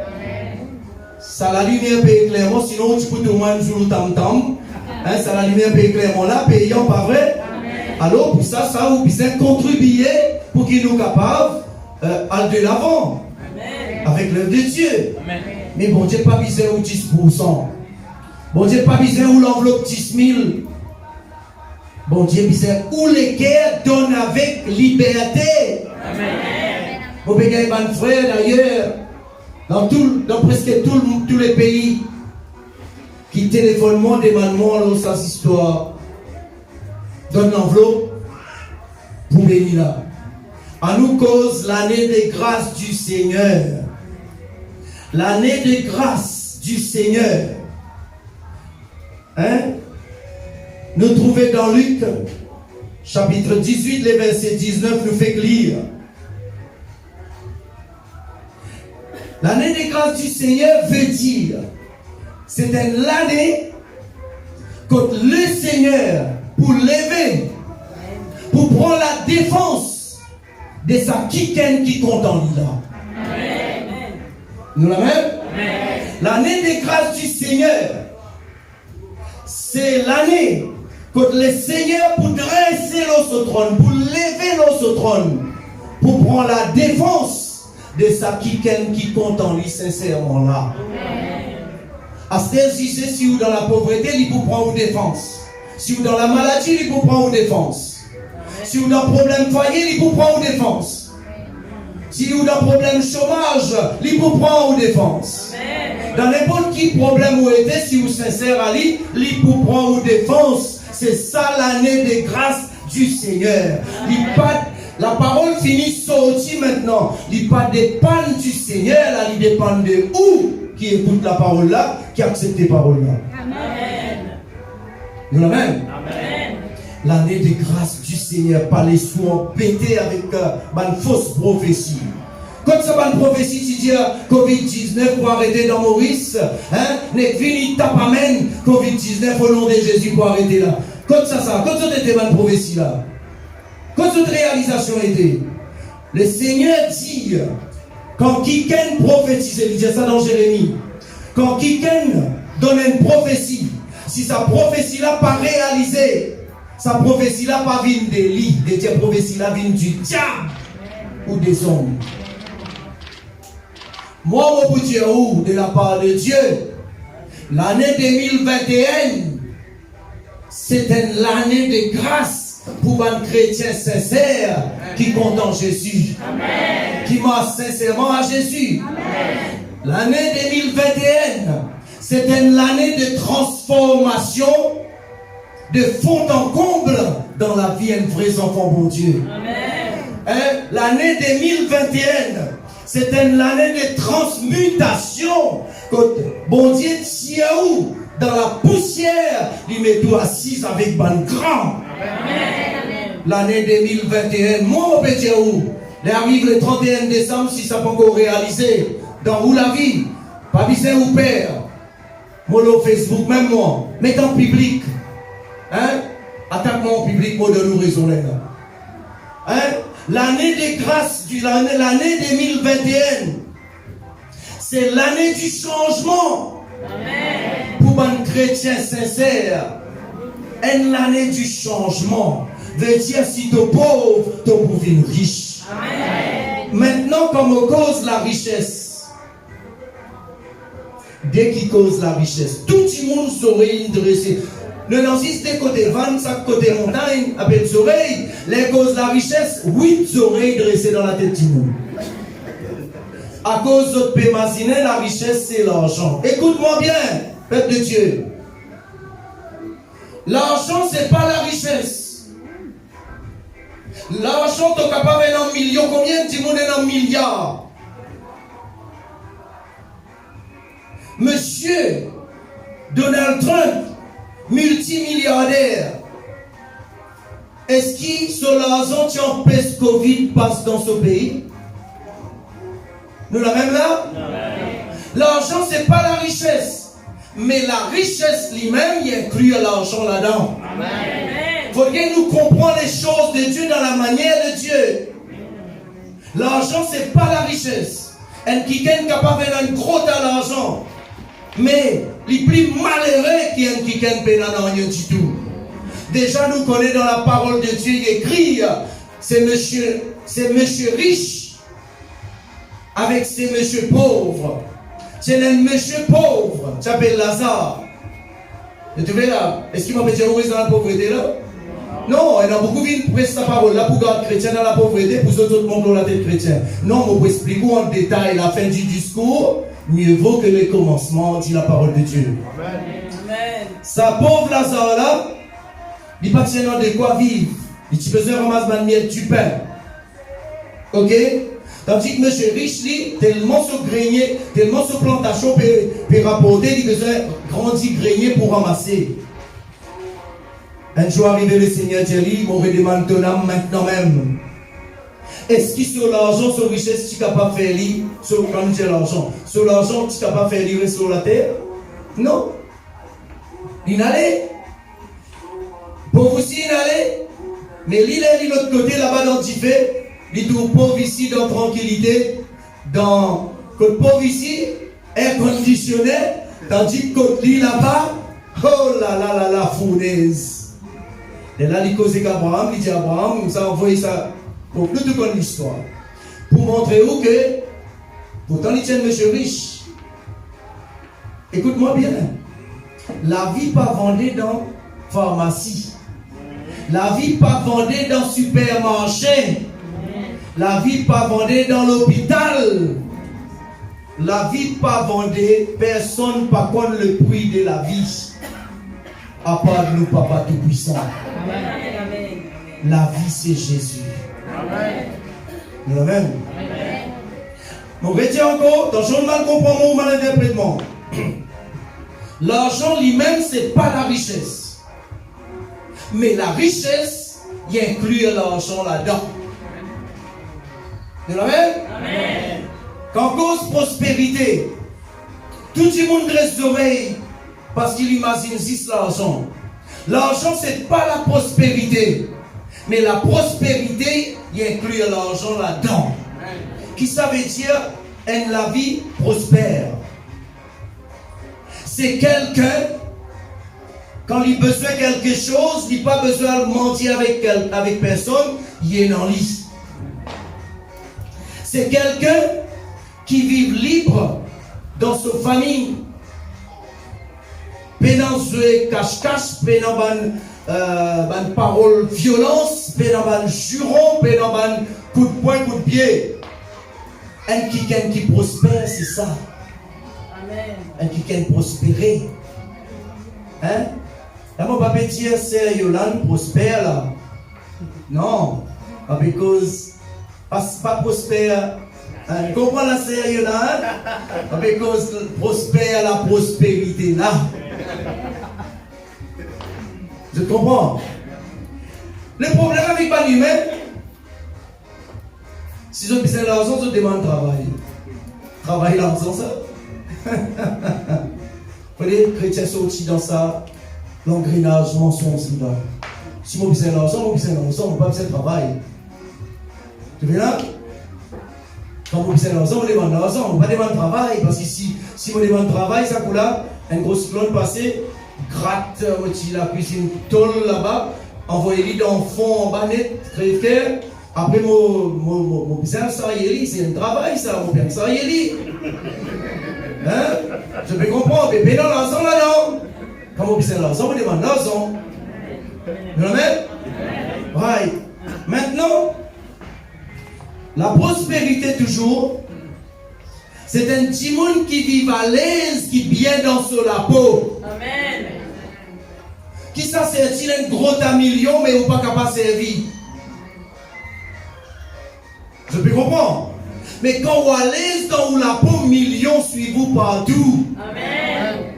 Ça la lumière peut éclairer, sinon tu peux te moins sur le tam-tam. Hein, ça la lumière peut éclairer là, payant, pas vrai? Alors pour ça, vous besoin contribuer pour qu'il nous capable aller de l'avant. Avec l'œuvre de Dieu. Amen. Mais bon Dieu pas besoin ou 10%. Bon Dieu pas besoin ou l'enveloppe 10 000. Bon Dieu besoin ou les guerres donnent avec liberté. Amen. Vous pouvez gagner un frère d'ailleurs dans presque tous les pays qui téléphonent moi, demandent moi sa histoire. Donne l'enveloppe pour venir là. À nous cause l'année de grâce du Seigneur. L'année de grâce du Seigneur. Hein? Nous trouvons dans Luc, chapitre 18, le verset 19, nous fait lire. L'année de grâce du Seigneur veut dire, c'est une année que le Seigneur, pour lever, pour prendre la défense de sa quiquenne qui compte en lui là. Nous la même? L'année des grâces du Seigneur, c'est l'année que le Seigneur pour dresser notre trône, pour lever notre trône, pour prendre la défense de sa quiquenne qui compte en lui sincèrement là. À ce si vous dans la pauvreté, il peut prendre une défense. Si vous dans la maladie, il peut prendre une défense. Si vous dans un problème foyer, il peut prendre une défense. Si vous avez un problème de chômage, il peut prendre une défense. Dans n'importe quel problème où était, si vous êtes sincère à lui, il peut prendre une défense. C'est ça l'année de grâce du Seigneur. La parole finit sortie maintenant. Il pas dépend du Seigneur, là, il dépend de où qui écoute la parole là, qui accepte la parole là. Amen. Nous la même? Amen. L'année de grâce du Seigneur, pas les soins pétés avec une fausse prophétie. Comme ça, une prophétie, tu dis Covid-19 pour arrêter dans Maurice, hein, n'est fini, tape amen, Covid-19 au nom de Jésus pour arrêter là. Comme ça, comme ça, était une prophétie là. Comme cette réalisation était. Le Seigneur dit, quand quelqu'un prophétise, il dit ça dans Jérémie, quand quelqu'un donne une prophétie, si sa prophétie là pas réalisée, sa prophétie là pas vient des lits, des prophéties là vient du diable ou des hommes. Moi, je peux dire où, de la part de Dieu, l'année 2021, c'était l'année de grâce pour un chrétien sincère qui compte en Jésus. Amen. Qui marche sincèrement à Jésus. Amen. L'année 2021, c'était l'année de transformation de fond en comble dans la vie d'un vrai enfant bon Dieu. Hein? L'année 2021, c'est une année de transmutation. Quand bon Dieu tient où? Dans la poussière, il met tout assise avec ban grand. L'année 2021, moi, on peut dire où? Il arrive le 31 décembre, si ça peut encore réaliser. Dans où la vie? Pas besoin ou père. Moi, le Facebook, même moi. Mets en public. Hein? Attaque-moi en public, moi, de nous raisonner. Hein? L'année de grâce, l'année 2021, c'est l'année du changement. Amen. Pour un chrétien sincère, l'année du changement veut dire si tu es pauvre, tu es riche. Amen. Maintenant, comme on cause la richesse, dès qu'il cause la richesse, tout le monde saurait dresser. Le nazis des côtés 25 côté montagne, avec des oreilles, les causes de la richesse, 8 oreilles dressées dans la tête du monde. À cause de pémaziner, la richesse c'est l'argent. Écoute-moi bien, peuple de Dieu. L'argent c'est pas la richesse. L'argent t'es capable d'un million, combien de monde est dans milliard? Monsieur Donald Trump, multimilliardaire. Est-ce que sur l'argent qui empêche Covid passe dans ce pays? Nous la même là? L'argent c'est pas la richesse, mais la richesse lui-même y inclut l'argent là-dedans. Il faut que nous comprenions les choses de Dieu dans la manière de Dieu. L'argent c'est pas la richesse. Et qui est capable d'un gros tas d'argent, mais les plus malheureux qui est qui est pénal rien du tout. Déjà nous connaissons dans la parole de Dieu écrit, c'est monsieur riche avec ces monsieur pauvres. C'est un monsieur pauvre, qui s'appelle Lazare. Vous trouvez là? Est-ce qu'il m'a fait dire dans la pauvreté là? Non, il y a beaucoup qui prennent sa parole là pour garder chrétien dans la pauvreté, pour ceux autres monde dans la tête chrétien. Non, je vais vous expliquer en détail la fin du discours. Mieux vaut que le commencement, dit la parole de Dieu. Amen. Sa pauvre Lazare là, il n'a pas de quoi vivre. Il a besoin de ramasser miel du pain. Ok? Tandis que monsieur riche, lui, tellement ce grenier, tellement ce plantation peut rapporter, il a besoin de grandir grenier pour ramasser. Un jour arrivé, le Seigneur dit, on redemande ton âme maintenant même. Est-ce que sur l'argent, sur la richesse, tu es capable de faire lire, quand tu as l'argent, sur l'argent, tu es capable de faire lire sur la terre? Non. Il n'allait. Pauvre aussi, il n'allait. Mais l'île est de l'autre côté, là-bas dans le fait, il trouve pauvre ici dans tranquillité, dans côté pauvre ici, air conditionné, tandis que côté l'île là-bas, oh là là là là, fournaise. Et là, il cause qu'Abraham, il dit Abraham, ça a envoyé ça. Pour plus de connaître l'histoire. Pour montrer où que, pourtant il tient monsieur riche. Écoute-moi bien. La vie pas vendue dans pharmacie. La vie pas vendue dans supermarché. La vie pas vendue dans l'hôpital. La vie pas vendue, personne pas connaît le prix de la vie. À part nous, Papa Tout-Puissant. La vie c'est Jésus. Amen. Amen. On retient encore, dans le mal comprendre, mal interprétement. L'argent lui-même, c'est pas la richesse. Mais la richesse, il inclut l'argent là-dedans. Amen. Amen. Quand cause prospérité, tout le monde reste d'oreille parce qu'il imagine juste l'argent. L'argent, c'est pas la prospérité. Mais la prospérité, il inclut l'argent là-dedans. Qui ça veut dire la vie prospère? C'est quelqu'un, quand il a besoin de quelque chose, il n'a pas besoin de mentir avec personne, il est en liste. C'est quelqu'un qui vit libre dans sa famille. Pénant jouer cache-cache, pénant ban parole violence, pénant ban juron, pénant ban coup de poing, coup de pied. Un qui prospère, c'est ça. Amen. Un qui prospérer. Hein? Là, mon papa dire, c'est Yolande prospère là. Non. Because, pas prospère. Comment la sérieux là? Because prospère la prospérité là. Je comprends. Le problème avec les humains, si je besoin d'argent, je demande travail. Travail l'argent, ça. Vous voyez, les chrétiens sont aussi dans ça, l'engrenage, mensonge, là. Si je besoin d'argent, je besoin d'argent, on pas besoin de travail. Tu vois là? Quand vous besoin d'argent, on demande d'argent, on ne pas demander de travail. Parce que si on demande de travail, ça coule là, un gros cyclone passé, gratte la cuisine tôle là-bas, envoyez-les dans le fond en bas net, crève-cœur. Après, mon besoin, ça y est, c'est un travail, ça, mon père, ça y est. Hein? Je peux comprendre, mais payez dans l'argent là-dedans. Quand vous besoin d'argent, vous demandez l'argent. Vous l'avez? Ouais. Maintenant, la prospérité toujours, c'est un petit monde qui vit à l'aise, qui bien dans la peau. Amen. Qui ça sert-il un gros à million, mais ou pas capable de servir? Je peux comprendre. Mais quand vous à l'aise dans la peau, millions suivez-vous partout. Amen.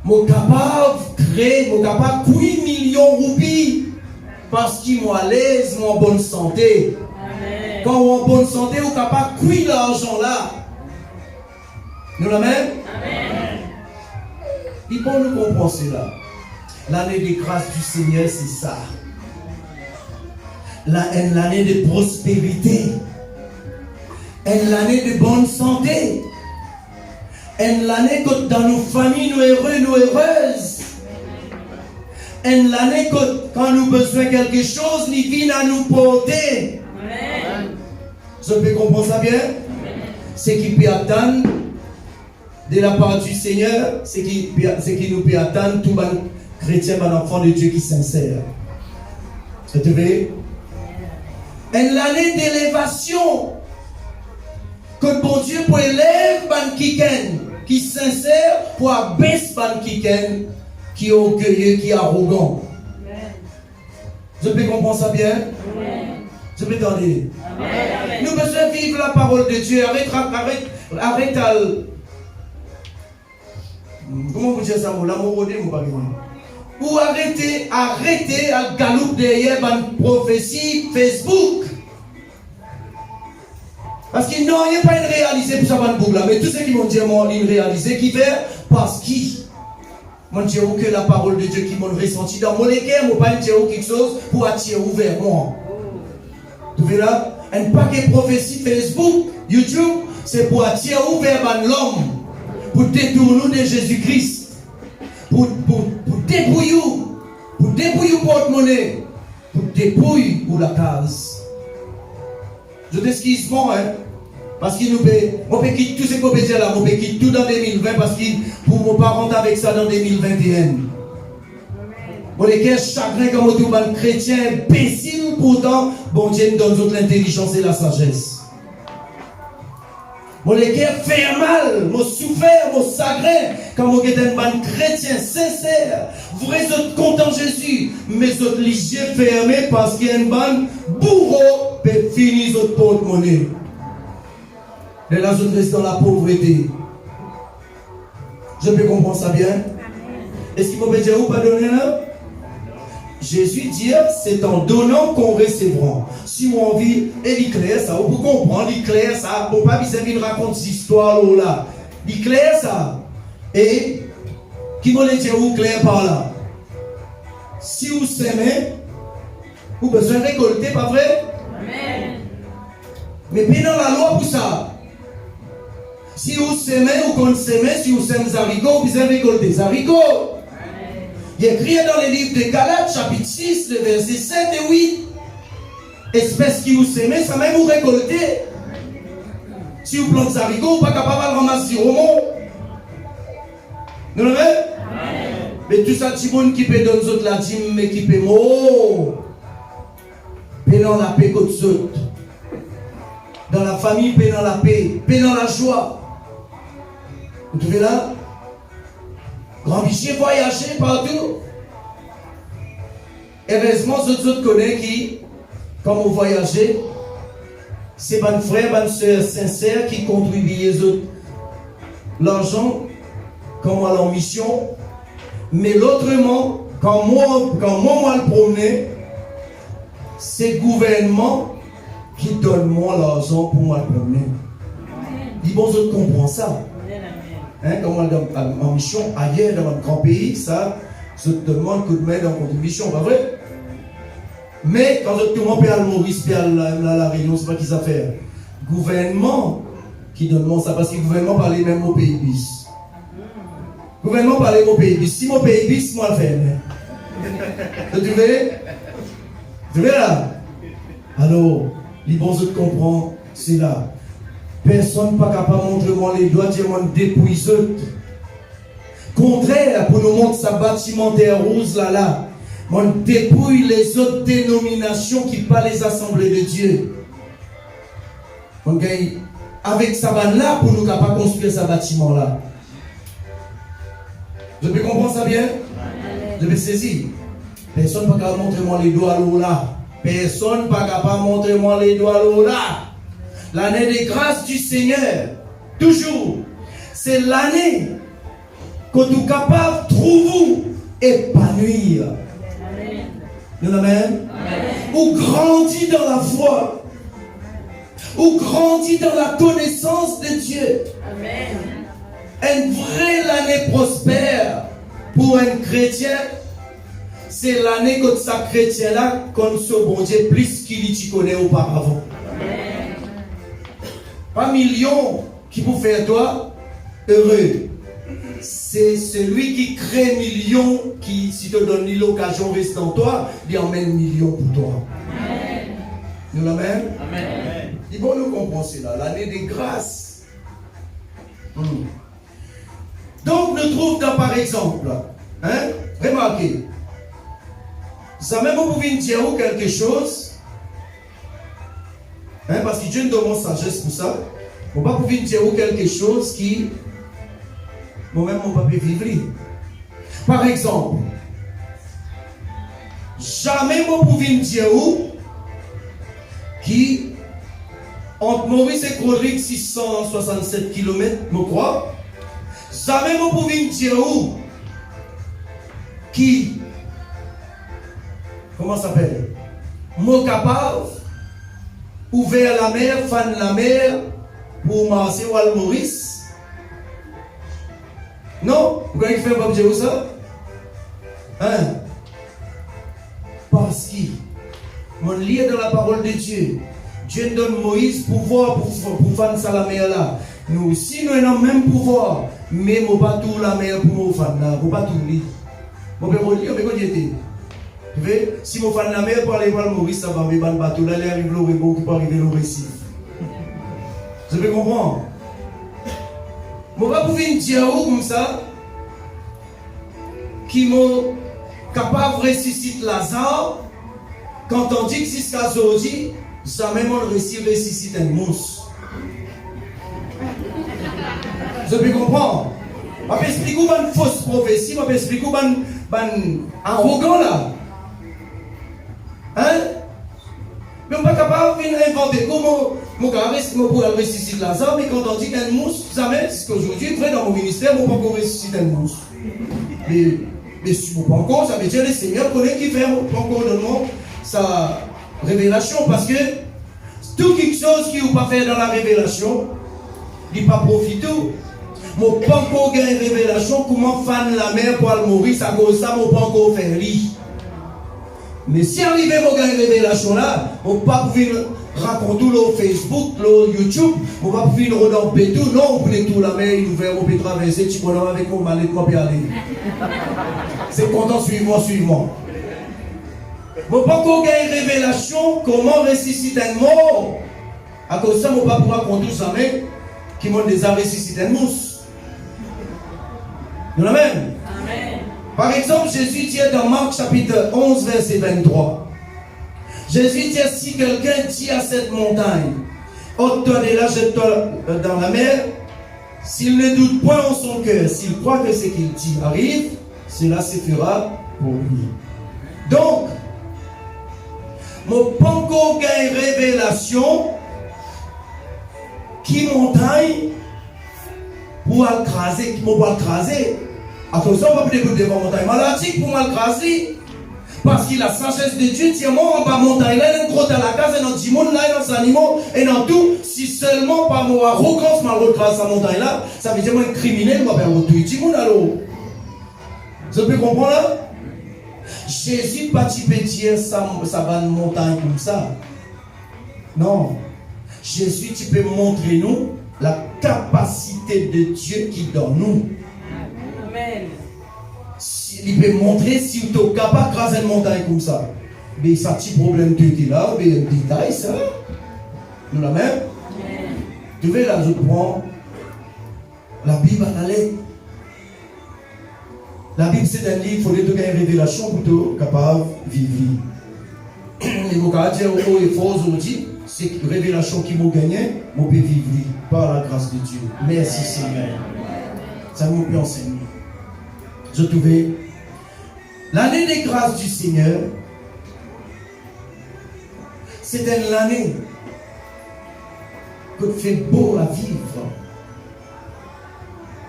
Mon capable créer, mon capable 8 millions de roupies. Parce qu'ils sont à l'aise, en bonne santé. Amen. Quand on est en bonne santé, on est capable de cuire l'argent là. Nous la même? Amen. Il faut nous comprendre cela. L'année de grâce du Seigneur, c'est ça. L'année de prospérité. L'année de bonne santé. L'année que dans nos familles, nous heureux, nous heureuses. L'année que quand nous avons besoin de quelque chose, nous vient à nous porter. Amen. Je peux comprendre ça bien? Ce qui peut attendre de la part du Seigneur, ce qui nous peut attendre, tout le chrétien, un enfant de Dieu qui est sincère. Vous voyez? L'année d'élévation, que bon Dieu pour élever ban kiken, qui est sincère, pour abaisser ban kiken, qui est orgueilleux, qui est arrogant. Amen. Je peux comprendre ça bien? Amen. Je peux t'entendre. Amen. Nous besoin vivre la parole de Dieu. Arrête à... Comment vous dites ça? L'amour de mon pari. Ou arrêtez à galouper derrière une prophétie Facebook. Parce qu'ils n'ont rien pas réalisé pour ça, mais tous ceux qui m'ont dit ils réalisé, qui fait parce qu'ils m'ont dit que la parole de Dieu qui m'ont ressenti dans mon équerre, ils m'ont pas dit quelque chose pour attirer vers moi. Tu vois là? Un paquet de prophéties Facebook, YouTube, c'est pour attirer vers l'homme, pour détourner de Jésus-Christ, pour dépouiller porte-monnaie, pour dépouiller pour la case. Je t'excuse moi, hein, parce qu'il nous paye. On peut quitter tout ce qu'on peut dire là, on peut quitter tout dans 2020 parce qu'il pour mon parent avec ça dans 2021. Bon, les cœurs chagrin comme tout le chrétien imbécile, pourtant, bon Dieu nous donne l'intelligence et la sagesse. Mon les cœurs fait mal, mon souffert, mon chagrin, quand vous êtes un chrétien sincère, vous êtes content Jésus, mais vous êtes les yeux fermés parce qu'il y a une bande bourreau peut finir votre porte-monnaie. Et là, je reste dans la pauvreté. Je peux comprendre ça bien? Est-ce qu'il faut me dire ou pas donner là? Jésus dit, c'est en donnant qu'on recevra. Si on envie, et il clair ça, on peut comprendre, il clair ça, on ne peut pas me raconter cette histoire là. Il clair ça. Et, qui va le dire ou clair par là? Si vous s'aimez, vous avez besoin de récolter, pas vrai? Amen. Mais bien dans la loi pour ça. Si vous s'aimez ou qu'on s'aimez, si vous s'aimez des haricots, vous avez récolté des haricots. Il est écrit dans le livre de Galates, chapitre 6, le verset 7 et 8. Espèce qui vous s'aimez, ça même vous récolter. Si vous plantez des haricots, vous n'êtes pas capable de ramasser au monde. Nous le voyez? Mais tout ça, petit monde qui peut donner aux autres la dîme, mais qui peut mourir. Pénant la paix côté autres. Dans la famille, pénant la paix, pénant la joie. Vous trouvez là? Grand bichier voyager partout. heureusement, je connais qui, quand vous voyagez, c'est mon frère, ma soeur sincère qui contribuent l'argent quand on est en mission. Mais l'autrement, quand moi le promener, c'est le gouvernement qui donne moi l'argent pour moi le promener. Dis bon, je comprends ça. Hein, quand on est en mission ailleurs dans notre grand pays, ça, je te demande que de mettre en contribution, pas vrai? Mais quand je te demande à Maurice, à la Réunion, c'est pas qui ça fait. Gouvernement qui donne ça, parce que le gouvernement parlait même au pays bis. Le gouvernement parlait au pays bis. Si mon pays bis, moi le fais. Tu veux? Tu veux là? Alors, les bons autres comprennent, c'est là. Personne n'est pas capable de montrer moi les doigts, dire moi dépouille. Contraire, pour nous montrer sa bâtimentaire rose là. On dépouille les autres dénominations qui ne sont pas les assemblées de Dieu. On gagne avec sa banne là pour nous capables de construire ce bâtiment là. Je peux comprendre ça bien? Je peux saisir. Personne n'est pas capable de montrer moi les doigts là. Personne n'est pas capable de montrer moi les doigts là. L'année des grâces du Seigneur, toujours, c'est l'année que tu es capable de trouver épanouir. Amen. Ou grandit dans la foi. Ou grandit dans la connaissance de Dieu. Amen. Une vraie année prospère pour un chrétien, c'est l'année que ce chrétien-là connaît ce bon Dieu plus qu'il y connaît auparavant. Amen. Pas million qui peut faire toi heureux. C'est celui qui crée millions qui, si te donne l'occasion reste en toi, il emmène millions pour toi. Amen. Nous l'amen? Amen. Ils vont nous comprendre cela, l'année des grâces. Donc, nous trouvons dans, par exemple, hein, remarquez, ça même vous pouvez dire quelque chose, hein, parce que Dieu nous donne sagesse pour ça, on va pouvoir dire quelque chose qui moi-même, on ne peut pas vivre. Par exemple, jamais vous pouvez me dire qui, entre Maurice et Crodric, 667 km, je crois. Jamais vous pouvez me dire qui, comment ça s'appelle? Moi capable, ouvert la mer, fan la mer, pour marcher ou à Maurice. Non? Pourquoi il fait pas dire ça? Hein? Parce que mon lien dans la parole de Dieu, Dieu donne Moïse pouvoir pour faire ça la mer là. Nous aussi nous avons même pouvoir, mais nous pas tout la mer pour nous faire là, nous pas tout lire. Mon père lire, mais quand j'étais, tu vois, si nous faisons la mer pour aller voir Maurice, ça va me battre bateau là, il arrive le Rébon qui peut arriver le récif. Je peux comprendre. Je ne vais pas pouvoir dire comme ça, qui m'ont capable de ressusciter Lazare, quand on dit que c'est ce qu'on dit, jamais on ressuscite un mousse. Je peux comprendre. Je peux expliquer une fausse prophétie, je peux expliquer une arrogant là. Hein? Mais on n'est pas capable d'inventer comment on pourrait ressusciter Lazare, mais quand on dit qu'un mousse, jamais, c'est qu'aujourd'hui, vrai dans mon ministère, on ne peut pas ressusciter un mousse. Mais si vous ne pouvez pas encore, ça veut dire que le Seigneur connaît qui fait encore de nous sa révélation, parce que tout quelque chose qui ne pas faire dans la révélation, il n'est pas profité. Je ne peux pas encore gagner une révélation, comment fan la mer pour le mourir, ça cause ça, je ne peux pas encore faire lire. Mais si arrivé à gagner une révélation là, on ne peut pas pouvoir raconter le Facebook, le YouTube, on ne peut pas pouvoir redamper tout, non, on peut tout la mer, il ouvert, on peut traverser, tu peux avec mon mallette, moi, puis aller. C'est content, suivant. Je ne peux pas encore gagner une révélation, comment ressusciter un mort. À cause de ça, on ne peut pas pouvoir raconter ça, mais qui m'ont déjà ressuscité un mousse. Nous Amen. Amen. Par exemple, Jésus dit dans Marc chapitre 11, verset 23. Jésus dit, si quelqu'un dit à cette montagne, ôte-toi de là, jette-toi dans la mer, s'il ne doute point en son cœur, s'il croit que ce qu'il dit arrive, cela se fera pour lui. Donc, Mon panko gagne révélation qui montagne pour écraser, qui m'a écraser. À cause de ça, on va plus devant montagne maladie pour m'écraser. Parce que la sagesse de Dieu, tiens, moi, on va montagne là, on crotte à la case, dans le monde là, dans les animaux, et dans tout. Si seulement par mon arrogance, ma recrase à montagne là, ça veut dire moi, un criminel, on va faire tout le monde alors. Vous pouvez comprendre là? Jésus, pas tu peux dire ça va une montagne comme ça. Non. Jésus, tu peux montrer nous la capacité de Dieu qui est dans nous. Amen. Il peut montrer si tu es capable de craser une montagne comme ça. Mais ça, petit problème, tu es là, mais un détail, ça. Nous la même. Tu veux là, je prends la Bible à la lettre. La Bible, c'est un livre, il faudrait te gagner une révélation pour être capable de vivre. Et vous pouvez dire haut et fort aujourd'hui, c'est une révélation qui m'a gagné, je peux vivre par la grâce de Dieu. Merci Seigneur. Ça nous peut enseigner. Je trouvais l'année des grâces du Seigneur, c'est une année que fait beau à vivre.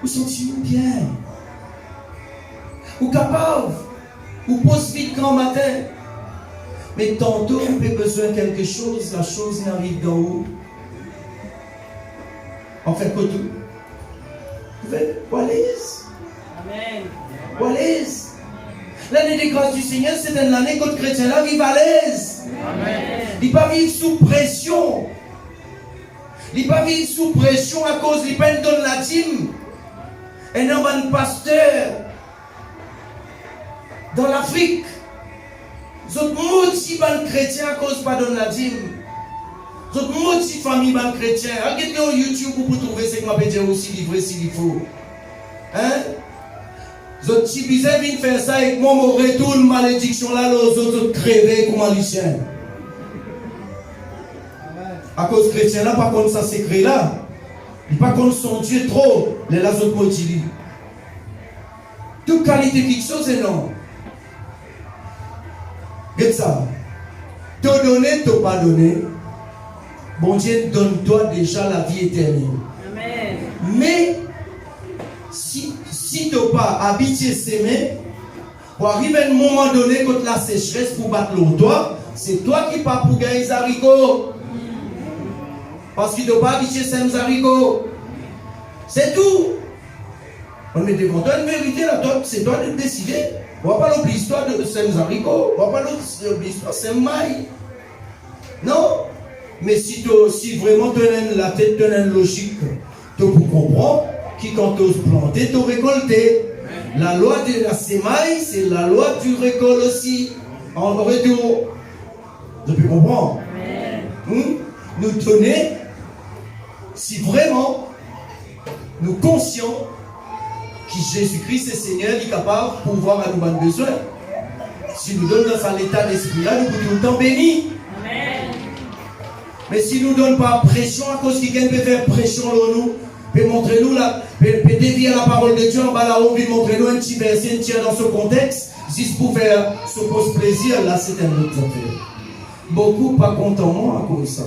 Vous sentez-vous bien? Ou capable, ou pose vite grand matin. Mais tantôt, on a besoin de quelque chose, la chose n'arrive d'en haut. En fait, quoi tout? Vous faites, Wallis? Amen. Wallis? L'année des grâces du Seigneur, c'est une année que le chrétien là vit à l'aise. Il ne pas vivre sous pression. Il ne pas vivre sous pression à cause de peine donne la dîme. Et non, un pasteur dans l'Afrique, ils ont motivé les chrétiens à cause pas de la dîme. Ils ont motivé les familles chrétiens. Regardez sur YouTube pour trouver ce que je peux dire aussi livré s'il faut. Hein? Ils ont typisé de faire ça et moi, je retourne malédiction là, les autres crever comme un lycéen. À cause chrétien là, par contre, ça s'écrit là. Il pas contre son Dieu trop, les autres motivés. Toute qualité quelque chose, c'est non. Regarde ça. Te donner, te pas donner. Bon Dieu, donne-toi déjà la vie éternelle. Amen. Mais, si tu n'as pas habitué s'aimer, pour arriver à un moment donné, quand la sécheresse pour battre l'eau, toi, c'est toi qui pas pour gagner les haricots. Parce qu'il ne doit pas habituer ces haricots. C'est tout. On met devant toi une vérité là, c'est toi de décider. On ne va pas l'oublier l'histoire de ces haricots. On ne va pas l'oublier l'histoire de ces mailles. Non. Mais si vraiment tu as la tête, tu as une logique, tu peux comprendre qui quand tu oses planter, tu récolter. La loi de la sémaille, c'est la loi du récolte aussi. En retour. Tu peux comprendre. Nous tenons, si vraiment nous conscients que Jésus-Christ est Seigneur, il est capable de pouvoir à nous besoin. Si nous donne dans cet état d'esprit-là, nous pouvons tout le temps bénis. Mais si nous ne donnons pas pression, à cause quelqu'un peut faire pression sur nous, peut montrer nous, peut dévier la parole de Dieu en bas là-haut, peut montrer nous un petit verset, un tir dans ce contexte, juste pour faire ce pose plaisir, là c'est un autre affaire. Beaucoup pas contents moi à cause de ça.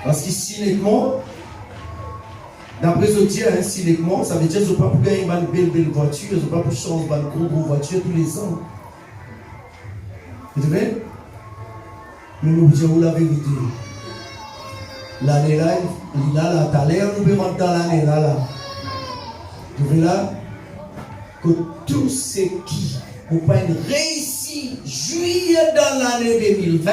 Parce que cyniquement, d'après ce Dieu, cyniquement, ça veut dire qu'ils n'ont pas pour gagner une belle voiture, ils n'ont pas pour changer une grosse voiture tous les ans. Vous savez? Mais nous disons la vérité. L'année là, tout à l'heure, nous pouvons rentrer dans l'année là. Vous voyez là? Que tous ceux qui n'ont pas réussi juillet dans l'année 2020,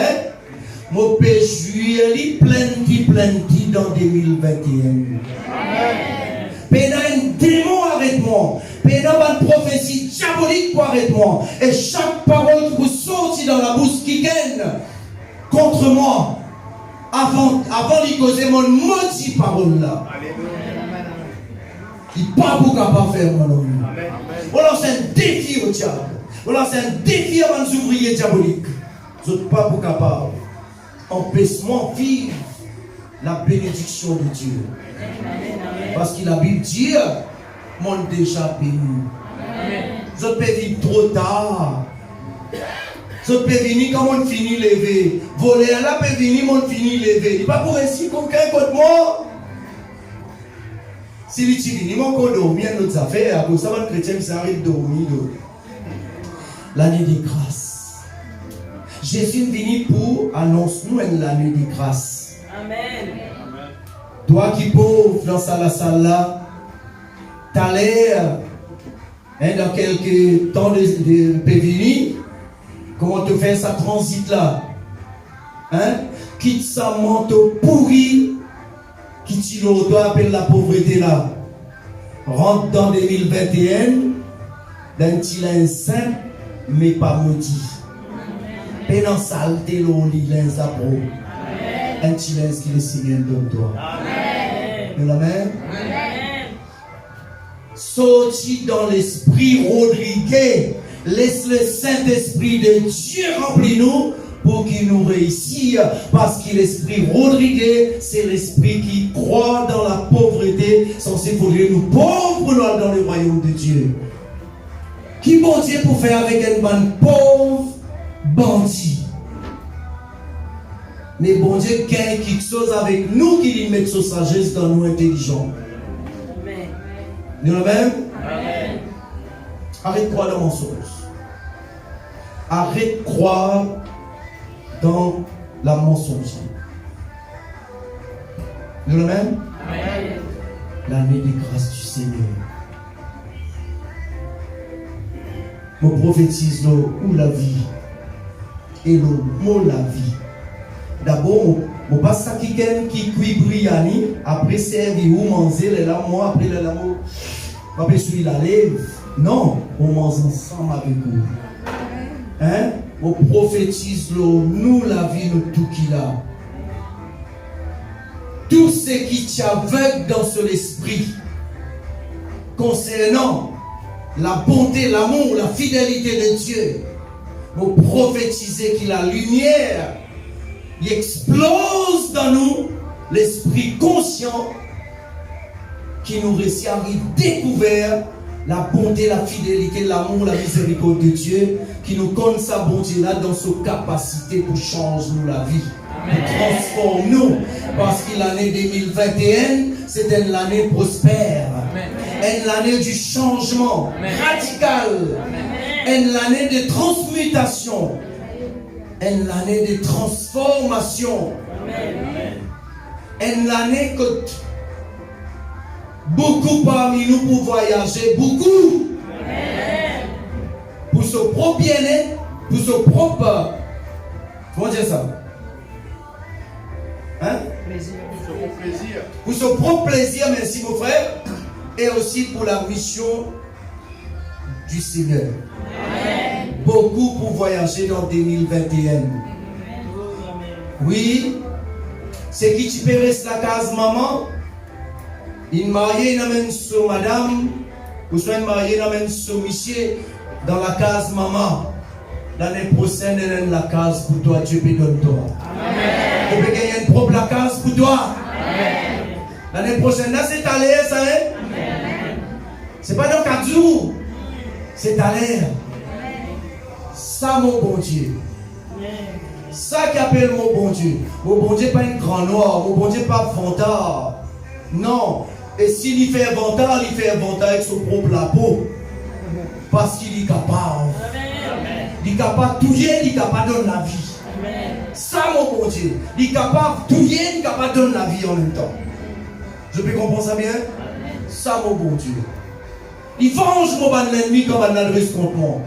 mon père juillet, plenty dans 2021. Pédant un démon arrête-moi. Pédant une prophétie diabolique pour arrête-moi. Et chaque parole qui vous sortit dans la bouche qui gagne contre moi, avant de causer mon maudit parole là. Il n'est pas pour capable faire mon nom. On lance un défi au diable. On lance un défi à nos ouvriers diaboliques. Vous n'êtes pas pour capable. Empêche-moi de vivre la bénédiction de Dieu. Parce que la Bible dit, mon déjà béni. Vous pouvez vivre trop tard. Ça peut venir quand on finit lever. Voler là peut venir, on finit lever. Il pas pour ainsi qu'aucun contre moi. Si les chivini, mon corps dormir notre affaire, pour ça, les chrétiens s'arrêtent de dormir. L'année des grâces. Jésus est venu pour annoncer nous l'année des grâces. Amen. Toi qui pauvre dans la salle là, t'as l'air, dans quelques temps de venir, comment te faire ça transit là? Quitte sa manteau pourri, qui t'y appelle la pauvreté là. Rentre dans 2021, d'un petit saint, mais pas maudit. Pénant saleté l'oli, l'inzabro. Un petit linge qui le Seigneur donne toi. Amen. Amen. Sorti dans l'esprit Rodriguez, laisse le Saint-Esprit de Dieu remplir nous pour qu'il nous réussisse. Parce que l'esprit Rodriguez, c'est l'esprit qui croit dans la pauvreté, censé faudrait nous pauvres dans le royaume de Dieu. Qui bon Dieu pour faire avec un ban pauvre bandit? Mais bon Dieu gagne quelque chose avec nous qui lui met sa sagesse dans nous intelligents. Amen. Nous le même? Amen. Arrête de croire dans le mensonge. Arrête de croire dans la mensonge. Nous le même? Amen. L'année des grâces du Seigneur. Je prophétise où la vie et le mot la vie. D'abord, je passe ça qui gagne, qui cuit brillani, après servir ou manger, les lames, après les lames, après celui la lève. Non, on mange ensemble avec vous. On prophétise nous la vie, nous tout qu'il a. Tout ce qui t'aveugle dans son esprit, concernant la bonté, l'amour, la fidélité de Dieu, vous prophétisez qu'il a la lumière. Il explose dans nous l'esprit conscient qui nous réussit à découvrir la bonté, la fidélité, l'amour, la miséricorde de Dieu, qui nous connaît sa bonté là dans sa capacité pour changer nous la vie, pour transformer nous, parce que l'année 2021 c'est une année prospère, une année du changement radical, une année de transmutation, une année de transformation. Une année que beaucoup parmi nous pour voyager, beaucoup. Pour son propre bien-être, pour son propre. Comment dire ça? Plaisir. Pour son propre plaisir, merci mon frère. Et aussi pour la mission du Seigneur. Amen. Beaucoup pour voyager dans 2021. Amen. Oui, c'est qui tu peux rester la case maman. Il marié, il amène sur madame, ou soit marié, il amène sur monsieur dans la case maman. L'année prochaine, il amène la case pour toi, Dieu peut donner toi. Amen. Tu peux gagner une propre la case pour toi. Amen. L'année prochaine, là c'est à l'air, ça hein? Amen. C'est pas dans 4 jours, c'est à l'air. Ça, mon bon Dieu. Ça qui appelle mon bon Dieu. Mon bon Dieu pas une grand noir. Mon bon Dieu pas vantard. Non. Et s'il y fait vantard, il fait vantard avec son propre la peau. Parce qu'il est capable. Il est capable de tout, il est capable de donner la vie. Ça, mon bon Dieu. Il est capable de tout, il est capable de donner la vie en même temps. Je peux comprendre ça bien? Ça, mon bon Dieu. Il venge mon ban l'ennemi comme un adresse contre moi.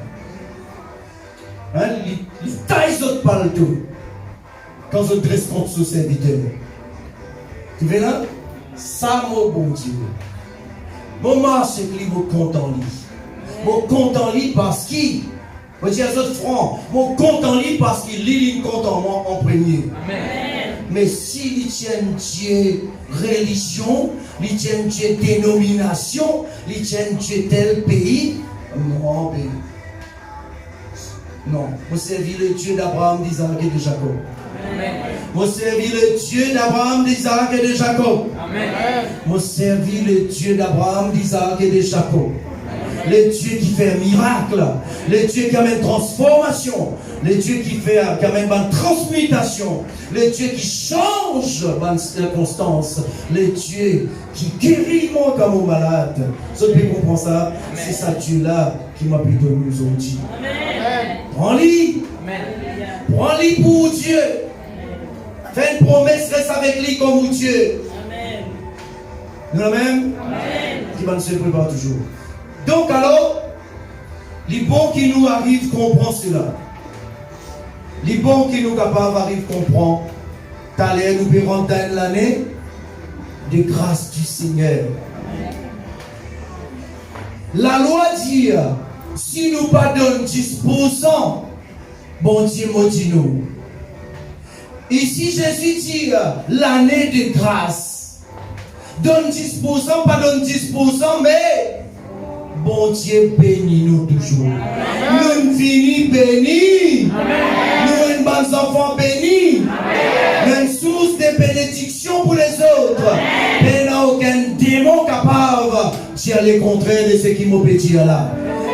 Il taille autres partout quand je dresse contre ce serviteur. Tu vois là? Ça, mon bon Dieu. Mon marché qui me compte en lit. Mon compte en lit parce qu'il. Je dis à autres francs. Mon compte en lit parce qu'il lit une compte en moi en premier. Amen. Mais s'il tient Dieu religion, il tient Dieu dénomination, il tient Dieu tel pays, non, mais. Non, vous servez le Dieu d'Abraham, d'Isaac et de Jacob. Amen. Vous servez le Dieu d'Abraham, d'Isaac et de Jacob. Amen. Vous servez le Dieu d'Abraham, d'Isaac et de Jacob. le Dieu qui fait un miracle, le Dieu qui amène transformation, le Dieu qui amène une transmutation, le Dieu qui change une circonstance, le Dieu qui guérit moi comme un malade. Vous pouvez comprendre ça? C'est ça Dieu-là qui m'a pu donner aujourd'hui. Prends-lui. Prends-lui pour Dieu. Fais une promesse, reste avec lui comme Dieu. Nous la même? Qui va se préparer toujours. Donc alors, les bons qui nous arrivent comprennent cela. Les bons qui nous capables arrivent comprendre. T'allais nous verrons dans l'année de grâce du Seigneur. La loi dit, si nous pas donnons 10%, bon Dieu maudit nous. Ici Jésus dit, l'année de grâce. Donne 10%, pas donne 10%, mais bon Dieu bénit nous toujours. Nous finis bénis. Nous sommes bons enfants bénis. Nous sommes source de bénédiction pour les autres. Il n'y a aucun démon capable de dire le contraire de ce qui m'a dit là.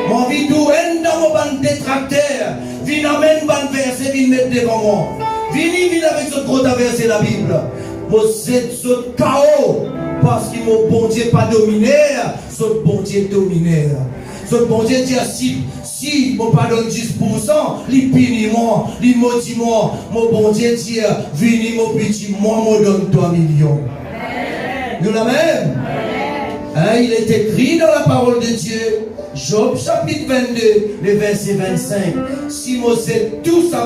Mon vie tout dans mon bande détracteur. Viens amène ban verset, viens mettre devant moi. Viens avec ce gros verset la Bible. Vous êtes ce chaos. Parce que mon bon Dieu pas dominé, son bon Dieu dominé. Son bon Dieu dit si mon pas donne 10%, il punit moi, il maudit moi. Mon bon Dieu dit, venez mon petit, moi me donne 3 millions. Nous la même. Hein, il est écrit dans la parole de Dieu, Job chapitre 22, le verset 25. Si vous êtes tous à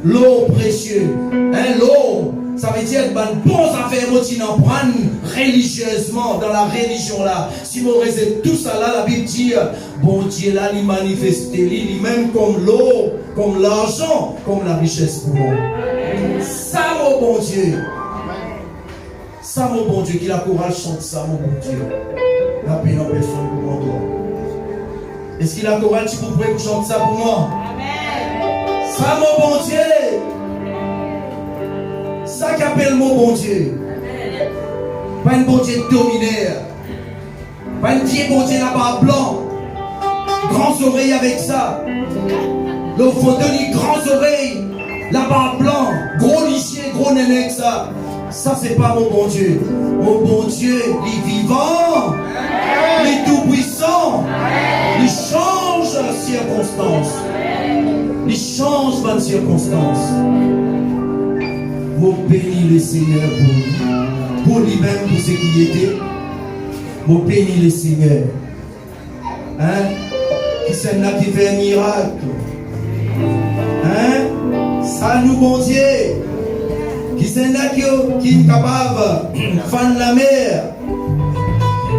l'eau précieuse, hein, l'eau. Ça veut dire que bon affaire qui n'en prennent religieusement dans la religion là. Si vous raisonnez tout ça là, la Bible dit bon Dieu là, il manifeste lui-même comme l'eau, comme l'argent, comme la richesse pour moi. Ça mon bon Dieu. Ça mon bon Dieu, qui la courage chante ça mon bon Dieu. La paix en personne pour moi. Est-ce qu'il a courage si vous pouvez chanter ça pour moi? Amen. Ça mon bon Dieu. Ça qu'appelle mon bon Dieu. Pas un bon Dieu dominaire. Pas un Dieu bon Dieu là-bas blanc. Grands oreilles avec ça. Le fauteuil, grands oreilles. Là-bas blanc. Gros lichier, gros néné que ça. Ça c'est pas mon bon Dieu. Mon bon Dieu, il est vivant. Il est tout puissant. Il change la circonstance. Il change ma circonstance. Moi bénis le Seigneur pour lui-même, pour ce qu'il était. Moi bénis le Seigneur. Hein? Qui c'est là qui fait un miracle? Hein? Ça nous bon Dieu. Qui c'est là qui est capable de faire la mer?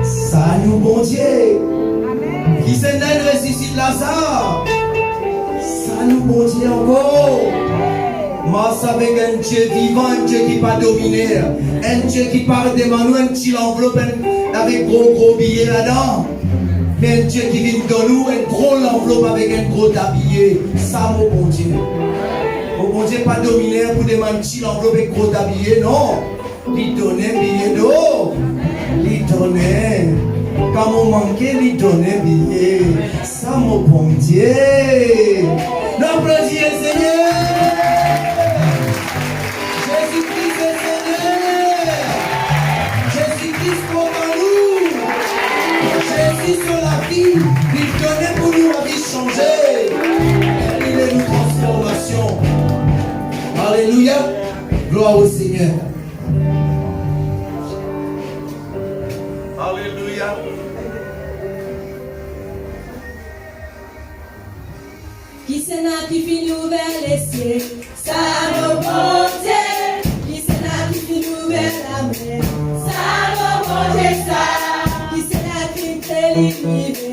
Ça nous bon Dieu. Qui c'est là qui ressuscite Lazare? Ça nous bon Dieu encore. Moi, avec un Dieu vivant, un Dieu qui pas dominé, un Dieu qui parle de Manu, un petit enveloppe avec gros billets là-dedans. Mais un Dieu qui vient dans nous, un gros enveloppe avec un gros habillé. Ça, mon bon Dieu. Mon bon Dieu pas dominé pour demander un petit enveloppe avec gros habillé, non. Il donnait un billet d'eau. Il donnait. Quand on manquait, il donnait un billet. Ça, mon bon Dieu. L'applaudissez le Seigneur. Jésus-Christ est Seigneur. Jésus-Christ pour nous. Jésus sur la vie. Il donnait pour nous la vie changée. Il est une transformation. Alléluia. Gloire au Seigneur. Alléluia. Qui c'est là qui finit ouvert les cieux? Ça me monte. Qui c'est là qui finit ouvert la mer? Ça me monte ça. Qui c'est là qui fait l'univers?